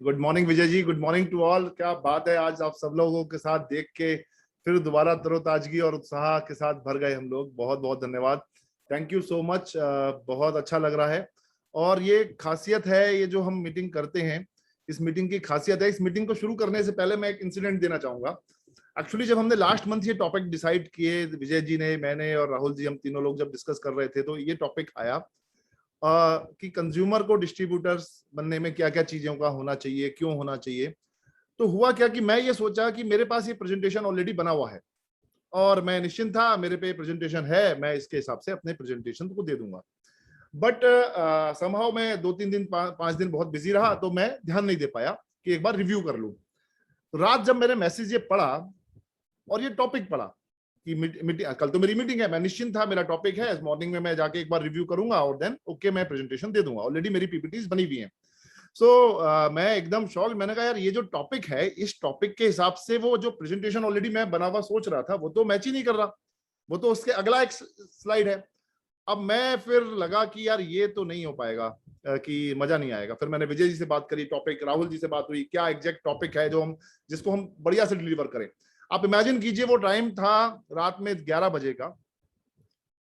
Good morning Vijay ji, good morning to all. क्या बात है, आज आप सब लोगों के साथ देख के फिर दोबारा तरोताजगी और उत्साह के साथ भर गए हम लोग। बहुत बहुत धन्यवाद, थैंक यू सो मच। बहुत अच्छा लग रहा है। और ये खासियत है, ये जो हम मीटिंग करते हैं, इस मीटिंग की खासियत है। इस मीटिंग को शुरू करने से पहले मैं एक इंसिडेंट देना चाहूंगा। एक्चुअली जब हमने लास्ट मंथ ये टॉपिक डिसाइड किए, विजय जी ने, मैंने और राहुल जी, हम तीनों लोग जब डिस्कस कर रहे थे, तो ये टॉपिक आया कि कंज्यूमर को डिस्ट्रीब्यूटर्स बनने में क्या क्या चीजों का होना चाहिए, क्यों होना चाहिए। तो हुआ क्या कि मैं ये सोचा कि मेरे पास ये प्रेजेंटेशन ऑलरेडी बना हुआ है और मैं निश्चिंत था, मेरे पे प्रेजेंटेशन है, मैं इसके हिसाब से अपने प्रेजेंटेशन को दे दूंगा। बट समहाउ मैं 2-3 दिन 5 दिन बहुत बिजी रहा, तो मैं ध्यान नहीं दे पाया कि एक बार रिव्यू कर लूं। तो रात जब मैंने मैसेज ये पढ़ा और ये टॉपिक पढ़ा कि मीटिंग, कल तो मेरी मीटिंग है, मैं निश्चिंत था, मेरा टॉपिक है, मॉर्निंग में मैं जाके एक बार रिव्यू करूंगा और देन ओके मैं प्रेजेंटेशन दे दूंगा। ऑलरेडी मेरी पीपीटीज बनी हुई हैं। मैं एकदम शॉक। मैंने कहा यार, ये जो टॉपिक है, इस टॉपिक के हिसाब से वो जो प्रेजेंटेशन ऑलरेडी मैं बना हुआ सोच रहा था, वो तो मैच ही नहीं कर रहा, वो तो उसके अगला एक स्लाइड है। अब मैं फिर लगा कि यार ये तो नहीं हो पाएगा, कि मजा नहीं आएगा। फिर मैंने विजय जी से बात करी, टॉपिक राहुल जी से बात हुई, क्या एग्जैक्ट टॉपिक है जो हम, जिसको हम बढ़िया से डिलीवर करें। आप इमेजिन कीजिए, वो टाइम था रात में 11 बजे का,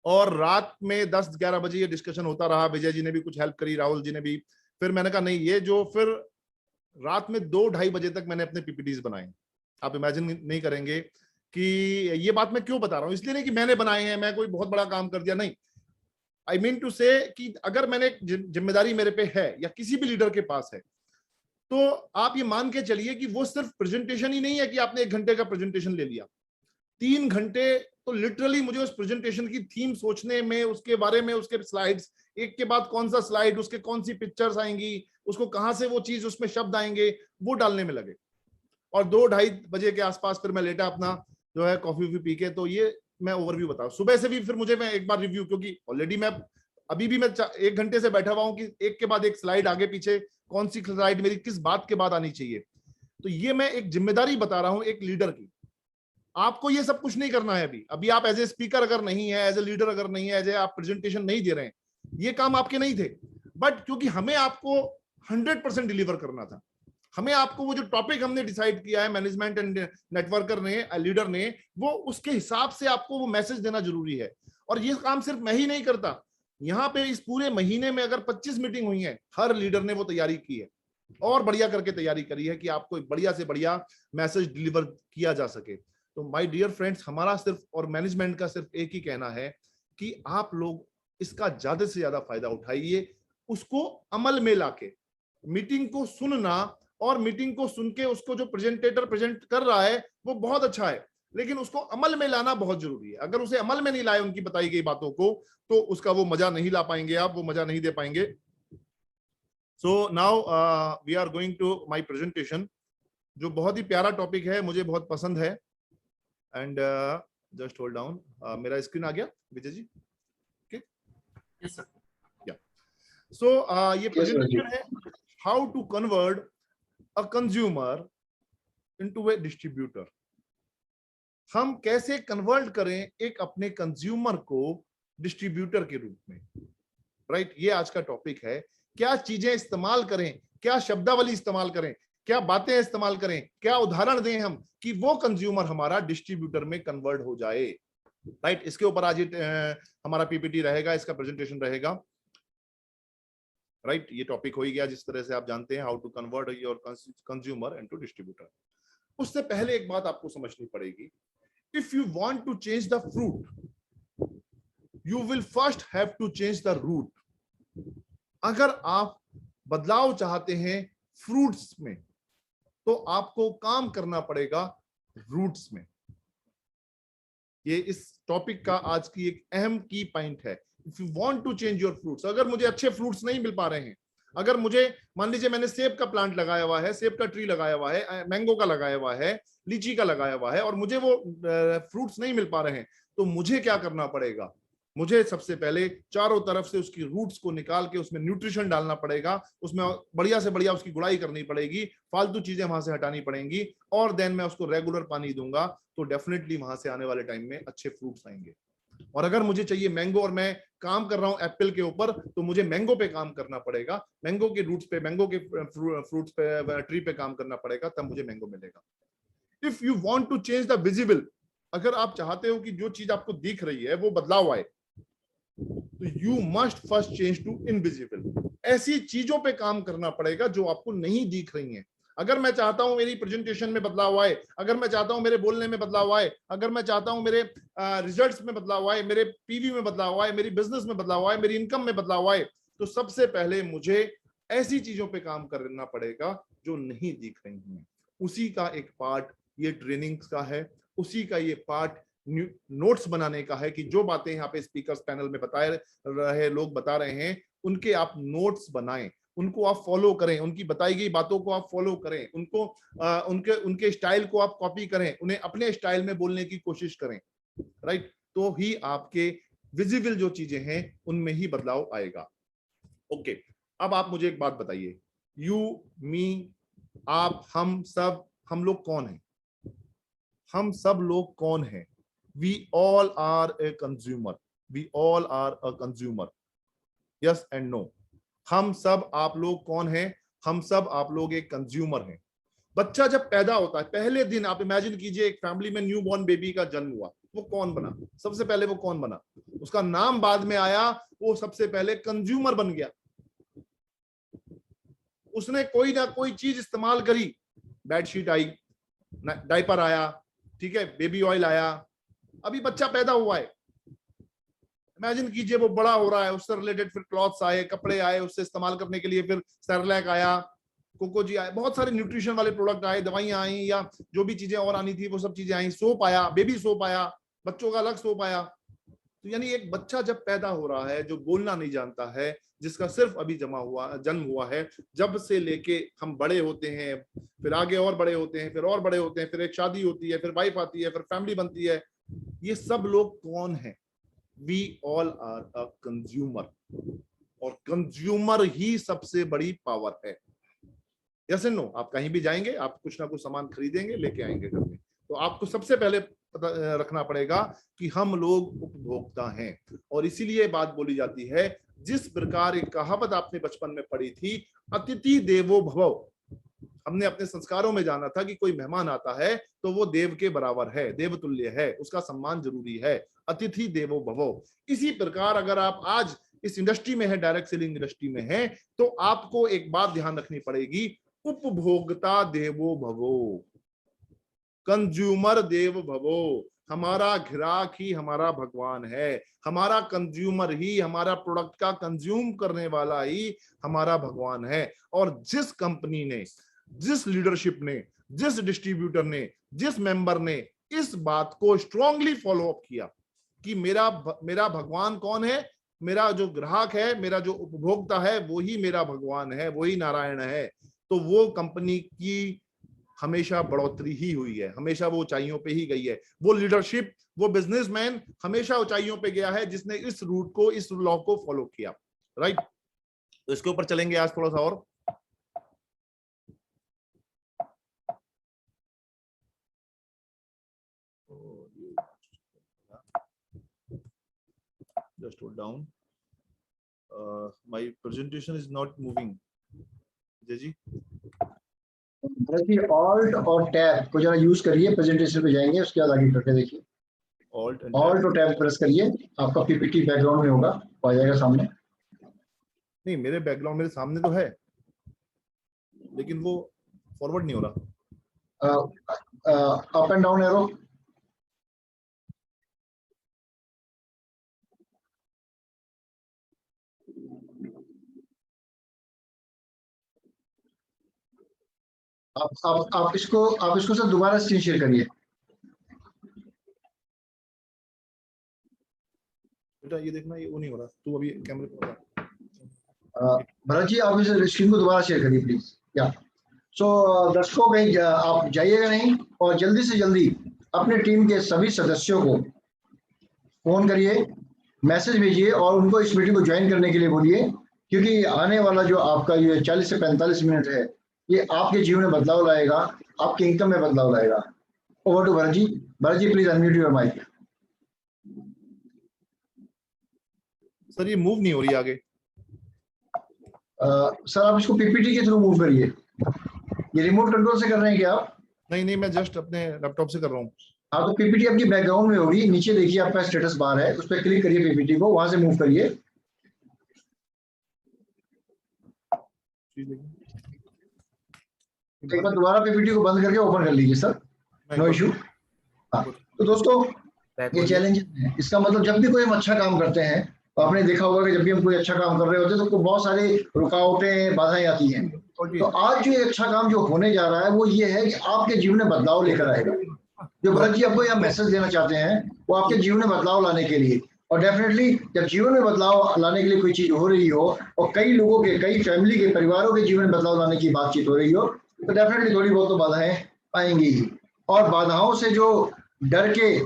और रात में 10-11 बजे ये डिस्कशन होता रहा। विजय जी ने भी कुछ हेल्प करी, राहुल जी ने भी। फिर मैंने कहा नहीं, ये जो, फिर रात में 2-2:30 बजे तक मैंने अपने पीपीटीज बनाए। आप इमेजिन नहीं करेंगे कि ये बात मैं क्यों बता रहा हूं। इसलिए नहीं कि मैंने बनाए हैं, मैं कोई बहुत बड़ा काम कर दिया, नहीं। आई मीन टू से कि अगर मैंने जिम्मेदारी मेरे पे है या किसी भी लीडर के पास है, तो आप ये मान के चलिए कि वो सिर्फ प्रेजेंटेशन ही नहीं है कि आपने 1 घंटे का प्रेजेंटेशन ले लिया। 3 घंटे तो लिटरली मुझे उस प्रेजेंटेशन की थीम सोचने में, उसके बारे में, उसके स्लाइड्स, एक के बाद कौन सा स्लाइड, उसके कौन सी पिक्चर्स आएंगी, उसको कहां से वो चीज, उसमें शब्द आएंगे, वो डालने में लगे। और 2-2:30 बजे के आसपास फिर मैं लेटा अपना जो है कॉफी पी के। तो ये मैं ओवरव्यू बताऊं। सुबह से भी फिर मुझे, मैं एक बार रिव्यू, क्योंकि ऑलरेडी मैं अभी भी मैं 1 घंटे से बैठा हुआ हूं कि एक के बाद एक स्लाइड, आगे पीछे कौन सी स्लाइड मेरी किस बात के बाद आनी चाहिए। तो ये मैं एक जिम्मेदारी बता रहा हूं एक लीडर की। आपको ये सब कुछ नहीं करना है अभी। अभी आप एज ए स्पीकर अगर नहीं है, एज ए लीडर अगर नहीं है, एज ए आप प्रेजेंटेशन नहीं दे रहे हैं, ये काम आपके नहीं थे। बट क्योंकि हमें आपको 100% डिलीवर करना था, हमें आपको वो जो टॉपिक हमने डिसाइड किया है, मैनेजमेंट एंड नेटवर्कर ने, लीडर ने, वो उसके हिसाब से आपको वो मैसेज देना जरूरी है। और ये काम सिर्फ मैं ही नहीं करता। यहाँ पे इस पूरे महीने में अगर 25 मीटिंग हुई है, हर लीडर ने वो तैयारी की है और बढ़िया करके तैयारी करी है कि आपको बढ़िया से बढ़िया मैसेज डिलीवर किया जा सके। तो माय डियर फ्रेंड्स, हमारा सिर्फ और मैनेजमेंट का सिर्फ एक ही कहना है कि आप लोग इसका ज्यादा से ज्यादा फायदा उठाइए। उसको अमल में लाके, मीटिंग को सुनना और मीटिंग को सुन के उसको जो प्रेजेंटेटर प्रेजेंट कर रहा है वो बहुत अच्छा है, लेकिन उसको अमल में लाना बहुत जरूरी है। अगर उसे अमल में नहीं लाए उनकी बताई गई बातों को, तो उसका वो मजा नहीं ला पाएंगे, आप वो मजा नहीं दे पाएंगे। So now we are going to my presentation, जो बहुत ही प्यारा टॉपिक है, मुझे बहुत पसंद है। एंड जस्ट होल्ड डाउन, मेरा स्क्रीन आ गया Vijay ji? Okay, yes sir. Yeah so ये प्रेजेंटेशन है, how to convert a consumer into a distributor. हम कैसे कन्वर्ट करें एक अपने कंज्यूमर को डिस्ट्रीब्यूटर के रूप में, राइट? ये आज का टॉपिक है। क्या चीजें इस्तेमाल करें, क्या शब्दावली इस्तेमाल करें, क्या बातें इस्तेमाल करें, क्या उदाहरण दें हम कि वो कंज्यूमर हमारा डिस्ट्रीब्यूटर में कन्वर्ट हो जाए, राइट? इसके ऊपर आज हमारा पीपीटी रहेगा, इसका प्रेजेंटेशन रहेगा, राइट? ये टॉपिक हो ही गया, जिस तरह से आप जानते हैं, how to convert your consumer into distributor. उससे पहले एक बात आपको समझनी पड़ेगी। If you want to change the fruit, you will first have to change the root. अगर आप बदलाव चाहते हैं फ्रूट्स में, तो आपको काम करना पड़ेगा रूट्स में। ये इस टॉपिक का आज की एक अहम की पॉइंट है। If you want to change your fruits, अगर मुझे अच्छे फ्रूट्स नहीं मिल पा रहे हैं, अगर मुझे, मान लीजिए मैंने सेब का प्लांट लगाया हुआ है, सेब का ट्री लगाया हुआ है, मैंगो का लगाया हुआ है, लीची का लगाया हुआ है, और मुझे वो फ्रूट्स नहीं मिल पा रहे हैं, तो मुझे क्या करना पड़ेगा? मुझे सबसे पहले चारों तरफ से उसकी रूट्स को निकाल के उसमें न्यूट्रिशन डालना पड़ेगा, उसमें बढ़िया से बढ़िया उसकी गुड़ाई करनी पड़ेगी, फालतू चीजें वहां से हटानी पड़ेंगी, और देन मैं उसको रेगुलर पानी दूंगा, तो डेफिनेटली वहां से आने वाले टाइम में अच्छे फ्रूट्स आएंगे। और अगर मुझे चाहिए मैंगो और मैं काम कर रहा हूं एप्पल के ऊपर, तो मुझे मैंगो पे काम करना पड़ेगा, मैंगो के रूट्स पे, मैंगो के फ्रूट्स पे, ट्री पे काम करना पड़ेगा, तब मुझे मैंगो मिलेगा। If you want to change the visible, अगर आप चाहते हो कि जो चीज आपको दिख रही है वो बदलाव आए, तो you must first change to invisible. ऐसी चीजों पे काम करना पड़ेगा जो आपको नहीं दिख रही हैं। अगर मैं चाहता हूं मेरी प्रेजेंटेशन में बदलाव आए, अगर मैं चाहता हूं मेरे बोलने में बदलाव आए, अगर मैं चाहता हूं मेरे रिजल्ट्स में बदलाव आए, मेरे पीवी में बदलाव आए, मेरी बिजनेस में बदलाव आए, मेरी इनकम में बदलाव आए, तो सबसे पहले मुझे ऐसी चीजों पे काम करना पड़ेगा जो नहीं दिख रही हैं। उसी का एक पार्ट ये ट्रेनिंग का है, उसी का ये पार्ट नोट्स बनाने का है कि जो बातें यहाँ पे स्पीकर्स पैनल में बता रहे लोग बता रहे हैं, उनके आप नोट्स बनाएं, उनको आप फॉलो करें, उनकी बताई गई बातों को आप फॉलो करें, उनको उनके स्टाइल को आप कॉपी करें, उन्हें अपने स्टाइल में बोलने की कोशिश करें, राइट? तो ही आपके विजिबल जो चीजें हैं उनमें ही बदलाव आएगा। ओके, अब आप मुझे एक बात बताइए, यू, मी, आप, हम सब, हम लोग कौन हैं? हम सब लोग कौन हैं? We all are a consumer. We all are a consumer. Yes and no. हम सब, आप लोग कौन हैं? हम सब आप लोग एक कंज्यूमर हैं। बच्चा जब पैदा होता है, पहले दिन आप इमेजिन कीजिए, एक फैमिली में न्यू बॉर्न बेबी का जन्म हुआ, वो कौन बना? सबसे पहले वो कौन बना? उसका नाम बाद में आया, वो सबसे पहले कंज्यूमर बन गया। उसने कोई ना कोई चीज इस्तेमाल करी, बेडशीट आई, डायपर आया, ठीक है, बेबी ऑयल आया, अभी बच्चा पैदा हुआ है, इमेजिन कीजिए वो बड़ा हो रहा है, उससे रिलेटेड फिर क्लॉथ्स आए, कपड़े आए, उससे इस्तेमाल करने के लिए फिर सेरेलैक आया, कोकोजी आया, बहुत सारे न्यूट्रिशन वाले प्रोडक्ट आए, दवाइयां आई, या जो भी चीजें और आनी थी वो सब चीजें आई, सोप आया, बेबी सोप आया, बच्चों का अलग सोप आया। तो यानी एक बच्चा जब पैदा हो रहा है, जो बोलना नहीं जानता है, जिसका सिर्फ अभी जन्म हुआ है, जब से लेके हम बड़े होते हैं, फिर आगे और बड़े होते हैं, फिर और बड़े होते हैं, फिर एक शादी होती है, फिर वाइफ आती है, फिर फैमिली बनती है, ये सब लोग कौन है? We all are a consumer, और कंज्यूमर ही सबसे बड़ी पावर है। Yes and no? आप कहीं भी जाएंगे, आप कुछ ना कुछ सामान खरीदेंगे, लेके आएंगे घर में, तो आपको सबसे पहले रखना पड़ेगा कि हम लोग उपभोक्ता हैं। और इसीलिए बात बोली जाती है, जिस प्रकार एक कहावत आपने बचपन में पढ़ी थी, अतिथि देवो भव, हमने अपने संस्कारों में जाना था कि कोई मेहमान आता है तो वो देव के बराबर है, देवतुल्य है, उसका सम्मान जरूरी है, अतिथि देवो भवो। इसी प्रकार अगर आप आज इस इंडस्ट्री में है, डायरेक्ट सेलिंग इंडस्ट्री में है, तो आपको एक बात ध्यान रखनी पड़ेगी, उपभोक्ता देवो भवो, कंज्यूमर देव भवो। हमारा ग्राहक ही हमारा भगवान है, हमारा कंज्यूमर ही, हमारा प्रोडक्ट का कंज्यूम करने वाला ही हमारा भगवान है। और जिस कंपनी ने, जिस लीडरशिप ने, जिस डिस्ट्रीब्यूटर ने, जिस मेंबर ने इस बात को स्ट्रांगली फॉलो अप किया कि मेरा भगवान कौन है, मेरा जो ग्राहक है, मेरा जो उपभोक्ता है, वो ही मेरा भगवान है, वही नारायण है, तो वो कंपनी की हमेशा बढ़ोतरी ही हुई है, हमेशा वो ऊंचाइयों पे ही गई है। वो लीडरशिप, वो बिजनेसमैन हमेशा ऊंचाइयों पे गया है जिसने इस रूट को, इस लॉ को फॉलो किया, राइट? तो इसके ऊपर चलेंगे आज थोड़ा सा और। Just hold down. My presentation is not moving. जय जी, ऑल्ट और टैब को जरा यूज करिए, प्रेजेंटेशन पे जाएंगे, उसके बाद आगे करके देखिए। ऑल्ट और टैब प्रेस करिए, आपका पीपीटी बैकग्राउंड में होगा, आ जाएगा सामने। नहीं, मेरे बैकग्राउंड मेरे सामने तो है, लेकिन वो फॉरवर्ड नहीं हो रहा। अप एंड डाउन एरो, आप इसको सर दोबारा स्क्रीन शेयर करिए। बेटा ये देखना, ये वो नहीं हो रहा, तू अभी कैमरे पे भरत जी आप इस स्क्रीन को दोबारा शेयर करिए प्लीज। या सो दर्शकों, कहीं आप जाइएगा नहीं, और जल्दी से जल्दी अपने टीम के सभी सदस्यों को फोन करिए, मैसेज भेजिए और उनको इस मीटिंग को ज्वाइन करने के लिए बोलिए, क्योंकि आने वाला जो आपका ये 40 से 45 मिनट है, ये आपके जीवन में बदलाव लाएगा, आपके इनकम में बदलाव लाएगा। Over to Bharat ji. Bharat ji please unmute your mic. Sir ये मूव नहीं हो रही आगे। सर आप इसको पीपीटी के थ्रू मूव करिए। ये रिमोट कंट्रोल से कर रहे हैं क्या आप? नहीं, मैं जस्ट अपने लैपटॉप से कर रहा हूँ। हाँ, तो पीपीटी आपकी बैकग्राउंड में होगी, नीचे देखिए आपका स्टेटस बार है, उस पर क्लिक करिए पीपीटी को, वहां से मूव करिए। एक बार दोबारा पीपीटी को बंद करके ओपन कर लीजिए सर, नो इशू। हाँ, तो दोस्तों ये चैलेंज है, इसका मतलब जब भी कोई हम अच्छा काम करते हैं, तो आपने देखा होगा कि जब भी हम कोई अच्छा काम कर रहे होते हैं तो बहुत सारी रुकावटें, बाधाएं आती हैं। तो आज जो एक अच्छा काम जो होने जा रहा है वो ये है कि आपके जीवन में बदलाव लेकर आएगा। जो भरत जी आपको यहाँ मैसेज देना चाहते हैं वो आपके जीवन में बदलाव लाने के लिए, और डेफिनेटली जब जीवन में बदलाव लाने के लिए कोई चीज हो रही हो और कई लोगों के, कई फैमिली के, परिवारों के जीवन में बदलाव लाने की बातचीत हो रही हो, तो डेफिनेटली थोड़ी बहुत तो बाधाएं आएंगी ही। और बाधाओं से जो डरे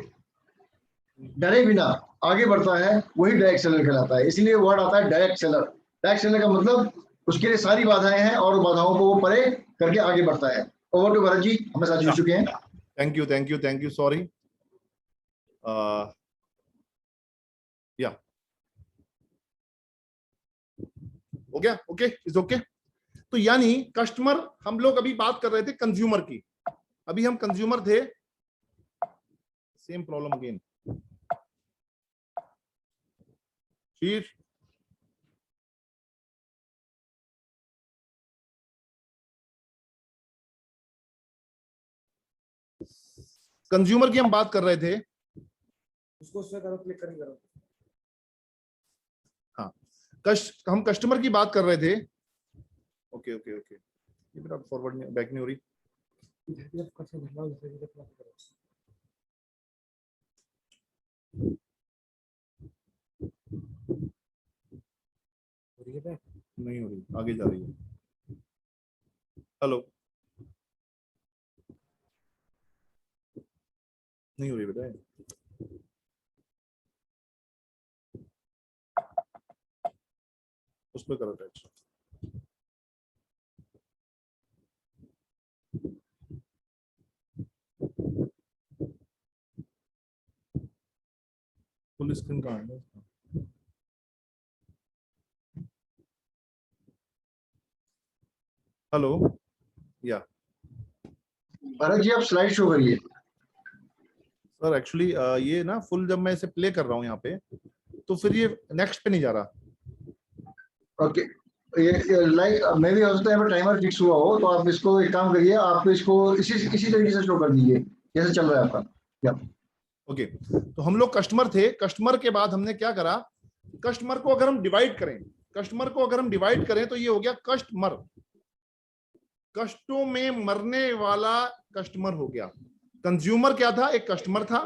बिना आगे बढ़ता है वही डायरेक्ट सेलर कहलाता है। इसलिए वर्ड आता है डायरेक्ट सेलर। डायरेक्ट सेलर का मतलब उसके लिए सारी बाधाएं हैं और बाधाओं को वो परे करके आगे बढ़ता है। ओवर टू भरत जी, हमें साथ जुड़ चुके हैं। Thank you sorry. या हो गया, ओके, इज ओके। तो यानी कस्टमर, हम लोग अभी बात कर रहे थे कंज्यूमर की, अभी हम कंज्यूमर थे, सेम प्रॉब्लम अगेन। फिर कंज्यूमर की हम बात कर रहे थे, उसको उसमें करो, क्लिक करके करो। हाँ, हम कस्टमर की बात कर रहे थे। ओके, ये मेरा फॉरवर्ड नहीं, बैक नहीं हो रही। नहीं हो रही, आगे जा रही है। हेलो, नहीं हो रही बेटा, उस पर करो टच। फुल स्क्रीन कहाँ है? हेलो, या भरत जी आप स्लाइड शो करिए। सर एक्चुअली ये ना फुल, जब मैं इसे प्ले कर रहा हूँ यहाँ पे, तो फिर ये नेक्स्ट पे नहीं जा रहा। ओके, ये लाइक मे भी हो सकता है टाइमर फिक्स हुआ हो, तो आप इसको एक काम करिए, आप इसको इसी तरीके से शो कर दीजिए जैसे चल रहा है आपका। ओके, तो हम लोग कस्टमर थे। कस्टमर के बाद हमने क्या करा, कस्टमर को अगर हम डिवाइड करें तो ये हो गया कस्टमर, कष्टों में मरने वाला कस्टमर हो गया। कंज्यूमर क्या था, एक कस्टमर था,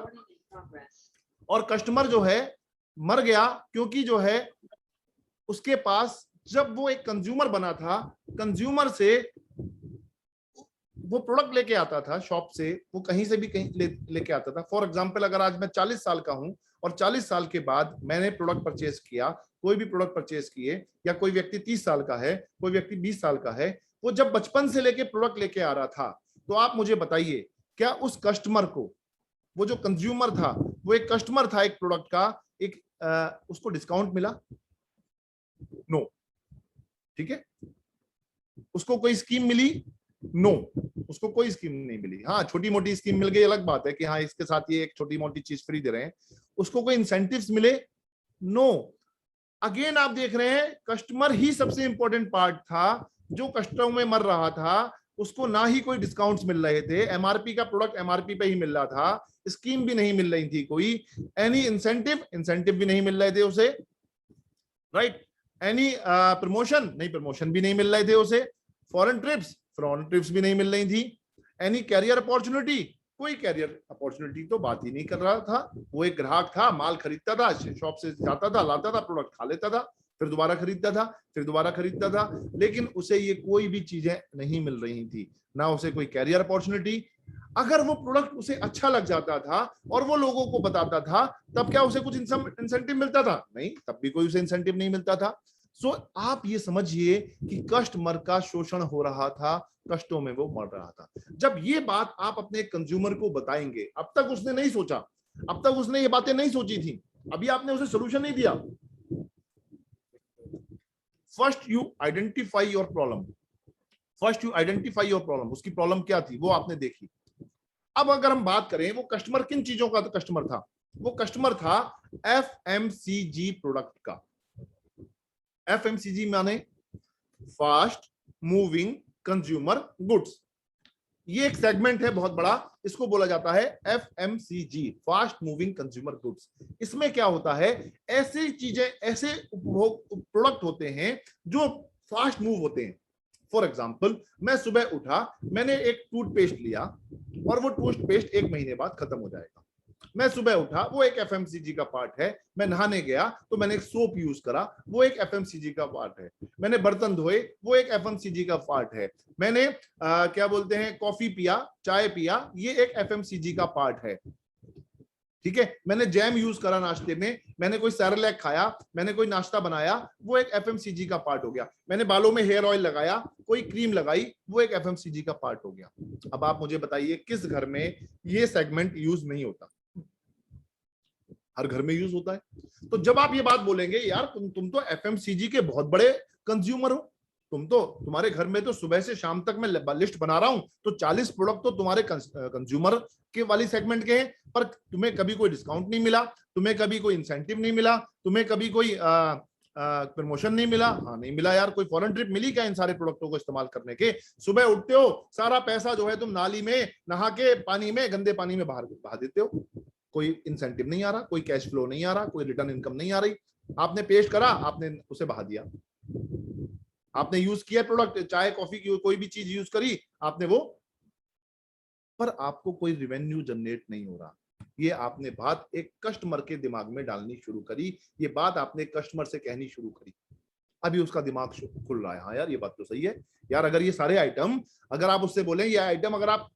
और कस्टमर जो है मर गया क्योंकि जो है उसके पास, जब वो एक कंज्यूमर बना था, कंज्यूमर से वो प्रोडक्ट लेके आता था शॉप से, वो कहीं से भी कहीं लेके आता था। फॉर एग्जांपल, अगर आज मैं 40 साल का हूं और 40 साल के बाद मैंने प्रोडक्ट परचेज किया, कोई भी प्रोडक्ट परचेज किए, या कोई व्यक्ति 30 साल का है, कोई व्यक्ति 20 साल का है, वो जब बचपन से लेके प्रोडक्ट लेके आ रहा था, तो आप मुझे बताइए, क्या उस कस्टमर को, वो जो कंज्यूमर था, वो एक कस्टमर था एक प्रोडक्ट का, एक उसको डिस्काउंट मिला? नो। ठीक है, उसको कोई स्कीम मिली? नो, उसको कोई स्कीम नहीं मिली। हाँ, छोटी मोटी स्कीम मिल गई, अलग बात है कि हाँ इसके साथ ये एक छोटी मोटी चीज फ्री दे रहे हैं। उसको कोई इंसेंटिव्स मिले? नो। अगेन आप देख रहे हैं, कस्टमर ही सबसे इंपॉर्टेंट पार्ट था। जो कस्टमर में मर रहा था उसको ना ही कोई डिस्काउंट्स मिल रहे थे, एमआरपी का प्रोडक्ट एमआरपी पे ही मिल रहा था, स्कीम भी नहीं मिल रही थी, कोई एनी इंसेंटिव भी नहीं मिल रहे थे उसे, राइट? एनी प्रमोशन नहीं, प्रमोशन भी नहीं मिल रहे थे उसे। फॉरेन ट्रिप्स भी नहीं मिल रही थी। एनी कैरियर अपॉर्चुनिटी, कोई कैरियर अपॉर्चुनिटी तो बात ही नहीं कर रहा था। वो एक ग्राहक था, माल खरीदता था, शॉप से जाता था, लाता था, प्रोडक्ट खा लेता था, फिर दोबारा खरीदता था, फिर दोबारा खरीदता था, लेकिन उसे ये कोई भी चीजें नहीं मिल रही थी, ना उसे कोई कैरियर अपॉर्चुनिटी। अगर वो प्रोडक्ट उसे अच्छा लग जाता था और वो लोगों को बताता था, तब क्या उसे कुछ इंसेंटिव मिलता था? नहीं, तब भी कोई उसे इंसेंटिव नहीं मिलता था। सो आप ये समझिए कि कस्टमर का शोषण हो रहा था, कष्टों में वो मर रहा था। जब ये बात आप अपने कंज्यूमर को बताएंगे, अब तक उसने नहीं सोचा, अब तक उसने ये बातें नहीं सोची थी, अभी आपने उसे सोल्यूशन नहीं दिया, first you identify your problem, first you identify your problem, उसकी प्रॉब्लम क्या थी वो आपने देखी। अब अगर हम बात करें वो कस्टमर किन चीजों का कस्टमर था, वो कस्टमर था एफएमसीजी प्रोडक्ट का। एफएमसीजी माने फास्ट मूविंग कंज्यूमर गुड्स, ये एक सेगमेंट है बहुत बड़ा, इसको बोला जाता है FMCG, fast moving consumer goods. इसमें क्या होता है, ऐसी चीजें, ऐसे उपभोग प्रोडक्ट होते हैं जो फास्ट मूव होते हैं। फॉर एग्जाम्पल, मैं सुबह उठा, मैंने एक टूथपेस्ट लिया और वो टूथपेस्ट 1 महीने बाद खत्म हो जाएगा। मैं सुबह उठा, वो एक एफएमसीजी का पार्ट है। मैं नहाने गया तो मैंने एक सोप यूज करा, वो एक एफएमसीजी का पार्ट है। मैंने बर्तन धोए, वो एक एफएमसीजी का पार्ट है। मैंने क्या बोलते हैं, कॉफी पिया, चाय पिया, ये एक एफएमसीजी का पार्ट है। ठीक है, मैंने जैम यूज करा नाश्ते में, मैंने कोई सेरेलैक खाया, मैंने कोई नाश्ता बनाया, वो एक एफएमसीजी का पार्ट हो गया। मैंने बालों में हेयर ऑयल लगाया, कोई क्रीम लगाई, वो एक एफएमसीजी का पार्ट हो गया। अब आप मुझे बताइए किस घर में ये सेगमेंट यूज नहीं होता? हर घर में यूज होता है। तो जब आप ये बात बोलेंगे, यार तुम तो एफएमसीजी के बहुत बड़े कंज्यूमर हो, तुम्हारे घर में तो सुबह से शाम तक मैं लिस्ट बना रहा हूं, तो 40 प्रोडक्ट तो तुम्हारे कंज्यूमर के वाली सेगमेंट के हैं, पर तुम्हें कभी कोई डिस्काउंट नहीं मिला, तुम्हें कभी कोई इंसेंटिव नहीं मिला, तुम्हें कभी कोई प्रमोशन नहीं मिला। हाँ, नहीं मिला यार। कोई फॉरेन ट्रिप मिली क्या इन सारे प्रोडक्टों को इस्तेमाल करने के? सुबह उठते हो, सारा पैसा जो है तुम नाली में नहा के पानी में, गंदे पानी में बाहर बहा देते हो। कोई इंसेंटिव नहीं आ रहा, कोई कैश फ्लो नहीं आ रहा, कोई रिटर्न इनकम नहीं आ रही। आपने पेश करा, आपने उसे बहा दिया। आपने यूज किया प्रोडक्ट, चाय कॉफी की कोई भी चीज यूज करी आपने वो, पर आपको कोई रेवेन्यू जनरेट नहीं हो रहा। ये आपने बात एक कस्टमर के दिमाग में डालनी शुरू करी, ये बात आपने कस्टमर से कहनी शुरू करी। अभी उसका दिमाग खुल रहा है, हाँ यार ये बात तो सही है यार। अगर ये सारे आइटम, अगर आप उससे बोलें ये आइटम अगर आप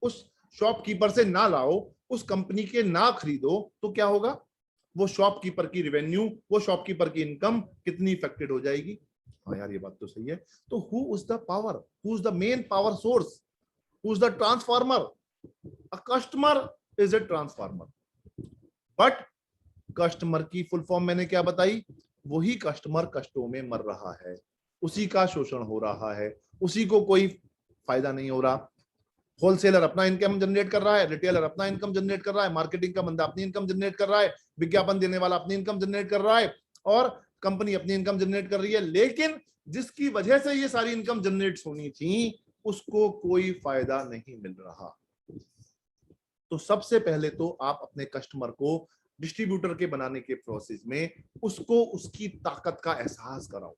उस शॉपकीपर से ना लाओ, उस कंपनी के ना खरीदो, तो क्या होगा? वो शॉपकीपर की रेवेन्यू, वो शॉपकीपर की इनकम कितनी इफेक्टेड हो जाएगी। हाँ यार ये बात तो सही है। तो who is the power, who is the main power source, who is the transformer? A customer is a transformer. But customer की फुल फॉर्म मैंने क्या बताई? वही कस्टमर कष्टों में मर रहा है, उसी का शोषण हो रहा है, उसी को कोई फायदा नहीं हो रहा। होलसेलर अपना इनकम जनरेट कर रहा है, रिटेलर अपना इनकम जनरेट कर रहा है, मार्केटिंग का बंदा अपनी इनकम जनरेट कर रहा है, विज्ञापन देने वाला अपनी इनकम जनरेट कर रहा है, और कंपनी अपनी इनकम जनरेट कर रही है। लेकिन जिसकी वजह से ये सारी इनकम जनरेट होनी थी, उसको कोई फायदा नहीं मिल रहा। तो सबसे पहले तो आप अपने कस्टमर को डिस्ट्रीब्यूटर के बनाने के प्रोसेस में उसको उसकी ताकत का एहसास कराओ।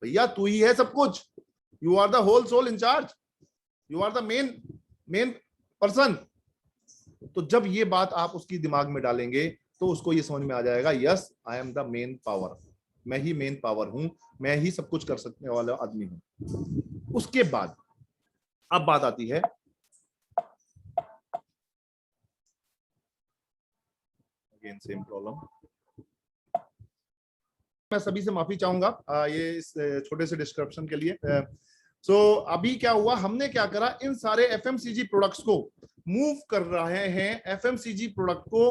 भैया तू ही है सब कुछ, you are the whole soul in charge, you are the main person. तो जब ये बात आप उसकी दिमाग में डालेंगे तो उसको ये समझ में आ जाएगा, yes I am the main power, मैं ही मेन पावर हूं, मैं ही सब कुछ कर सकने वाला आदमी हूं। उसके बाद अब बात आती है, अगेन सेम प्रॉब्लम, मैं सभी से माफी चाहूंगा ये इस छोटे से डिस्क्रिप्शन के लिए। सो अभी क्या हुआ, हमने क्या करा, इन सारे एफएमसीजी प्रोडक्ट्स को मूव कर रहे हैं। एफएमसीजी प्रोडक्ट को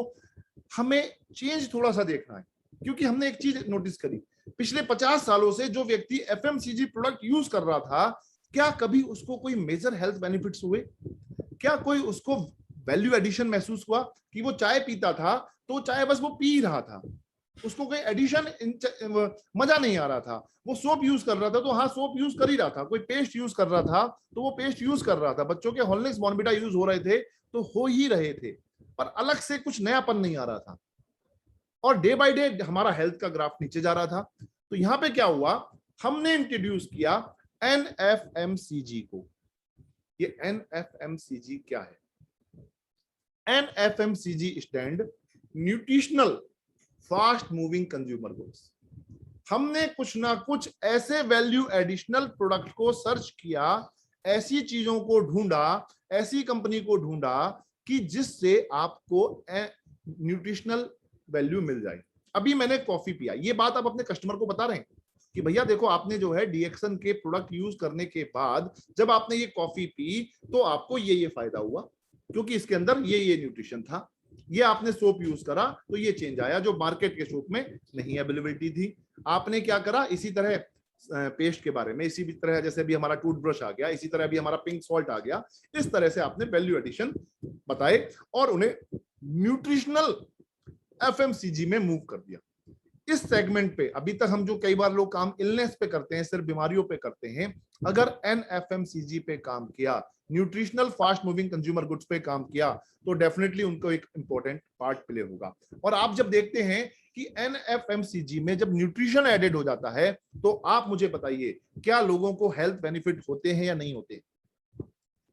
हमें चेंज थोड़ा सा देखना है, क्योंकि हमने एक चीज नोटिस करी, पिछले 50 सालों से जो व्यक्ति एफएमसीजी प्रोडक्ट यूज कर रहा था, क्या कभी उसको कोई मेजर हेल्थ बेनिफिट्स हुए? क्या कोई उसको वैल्यू एडिशन महसूस हुआ? कि वो चाय पीता था तो चाय बस वो पी रहा था, उसको कोई एडिशन मजा नहीं आ रहा था। वो सोप यूज कर रहा था तो हाँ सोप यूज कर ही रहा था, कोई पेस्ट यूज कर रहा था तो वो पेस्ट यूज कर रहा था, बच्चों के हॉर्लिक्स बॉर्नविटा यूज हो रहे थे तो हो ही रहे थे, पर अलग से कुछ नयापन नहीं आ रहा था। और डे बाय डे हमारा हेल्थ का ग्राफ नीचे जा रहा था। तो यहाँ पे क्या हुआ, हमने इंट्रोड्यूस किया एनएफएमसीजी को। ये एनएफएमसीजी क्या है? NFMCG stand nutritional fast moving consumer goods. हमने कुछ ना कुछ ऐसे वैल्यू एडिशनल प्रोडक्ट को सर्च किया, ऐसी चीजों को ढूंढा, ऐसी कंपनी को ढूंढा कि जिससे आपको न्यूट्रिशनल वैल्यू मिल जाए। अभी मैंने कॉफी पिया, ये बात आप अपने कस्टमर को बता रहे हैं कि भैया देखो आपने जो है डीएक्सन के प्रोडक्ट यूज करने के बाद जब आपने ये कॉफी पी तो आपको ये फायदा हुआ, क्योंकि इसके अंदर ये न्यूट्रिशन था। ये आपने सोप यूज करा तो ये चेंज आया जो मार्केट के सोप में नहीं अवेलेबिलिटी थी। आपने क्या करा, इसी तरह पेस्ट के बारे में, इसी तरह जैसे अभी हमारा टूथब्रश आ गया, इसी तरह अभी हमारा पिंक सॉल्ट आ गया, इस तरह से आपने वैल्यू एडिशन बताए और उन्हें न्यूट्रिशनल एफएमसीजी में मूव कर दिया। इस सेगमेंट पे अभी तक हम जो कई बार लोग काम इलनेस पे करते हैं, सिर्फ बीमारियों पे करते हैं, अगर एनएफएमसीजी पे काम किया, nutritional fast moving consumer goods पे काम किया, तो डेफिनेटली उनको एक इंपॉर्टेंट पार्ट प्ले होगा। और आप जब देखते हैं कि एनएफएमसीजी में जब न्यूट्रिशन एडेड हो जाता है, तो आप मुझे बताइए क्या लोगों को हेल्थ बेनिफिट होते हैं या नहीं होते?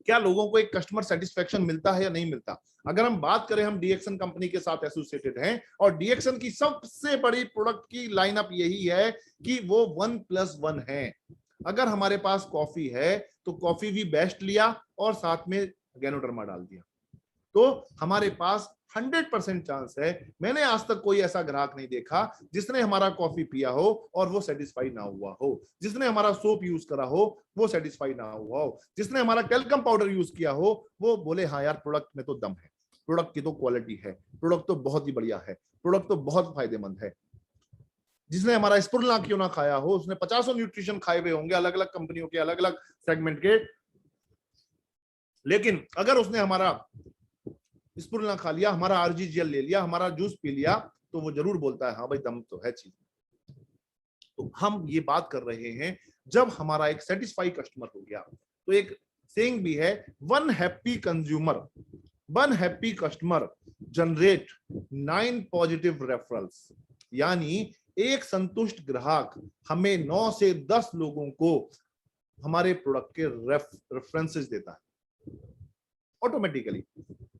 क्या लोगों को एक कस्टमर सेटिस्फेक्शन मिलता है या नहीं मिलता? अगर हम बात करें, हम डीएक्सन कंपनी के साथ एसोसिएटेड हैं और डीएक्सन की सबसे बड़ी प्रोडक्ट की लाइनअप यही है कि वो 1+1 है। अगर हमारे पास कॉफी है तो कॉफी भी बेस्ट लिया और साथ में गैनोडर्मा डाल दिया, तो हमारे पास 100% चांस है। मैंने आज तक कोई ऐसा ग्राहक नहीं देखा जिसने हमारा कॉफी पिया हो और वो सेटिस्फाई ना हुआ हो, जिसने हमारा सोप यूज करा हो वो सेटिस्फाई ना हुआ हो, जिसने हमारा टेल्कम पाउडर यूज किया हो वो बोले हाँ यार प्रोडक्ट में तो दम है, प्रोडक्ट की तो क्वालिटी है, प्रोडक्ट तो बहुत ही बढ़िया है, प्रोडक्ट तो बहुत फायदेमंद है। जिसने हमारा स्पुरना क्यों ना खाया हो, उसने 50 न्यूट्रिशन खाए हुए होंगे अलग अलग कंपनियों के, अलग अलग सेगमेंट के, लेकिन अगर उसने हमारा स्पुरना खा लिया, हमारा आरजी जेल ले लिया, हमारा जूस पी लिया, तो वो जरूर बोलता है हाँ भाई दम तो है चीज। तो हम ये बात कर रहे हैं जब हमारा एक सेटिस्फाई कस्टमर हो गया। तो एक सेइंग भी है, one happy customer generate 9 positive referrals, यानी एक संतुष्ट ग्राहक हमें 9 से 10 लोगों को हमारे प्रोडक्ट के रेफरेंसेस देता है ऑटोमेटिकली।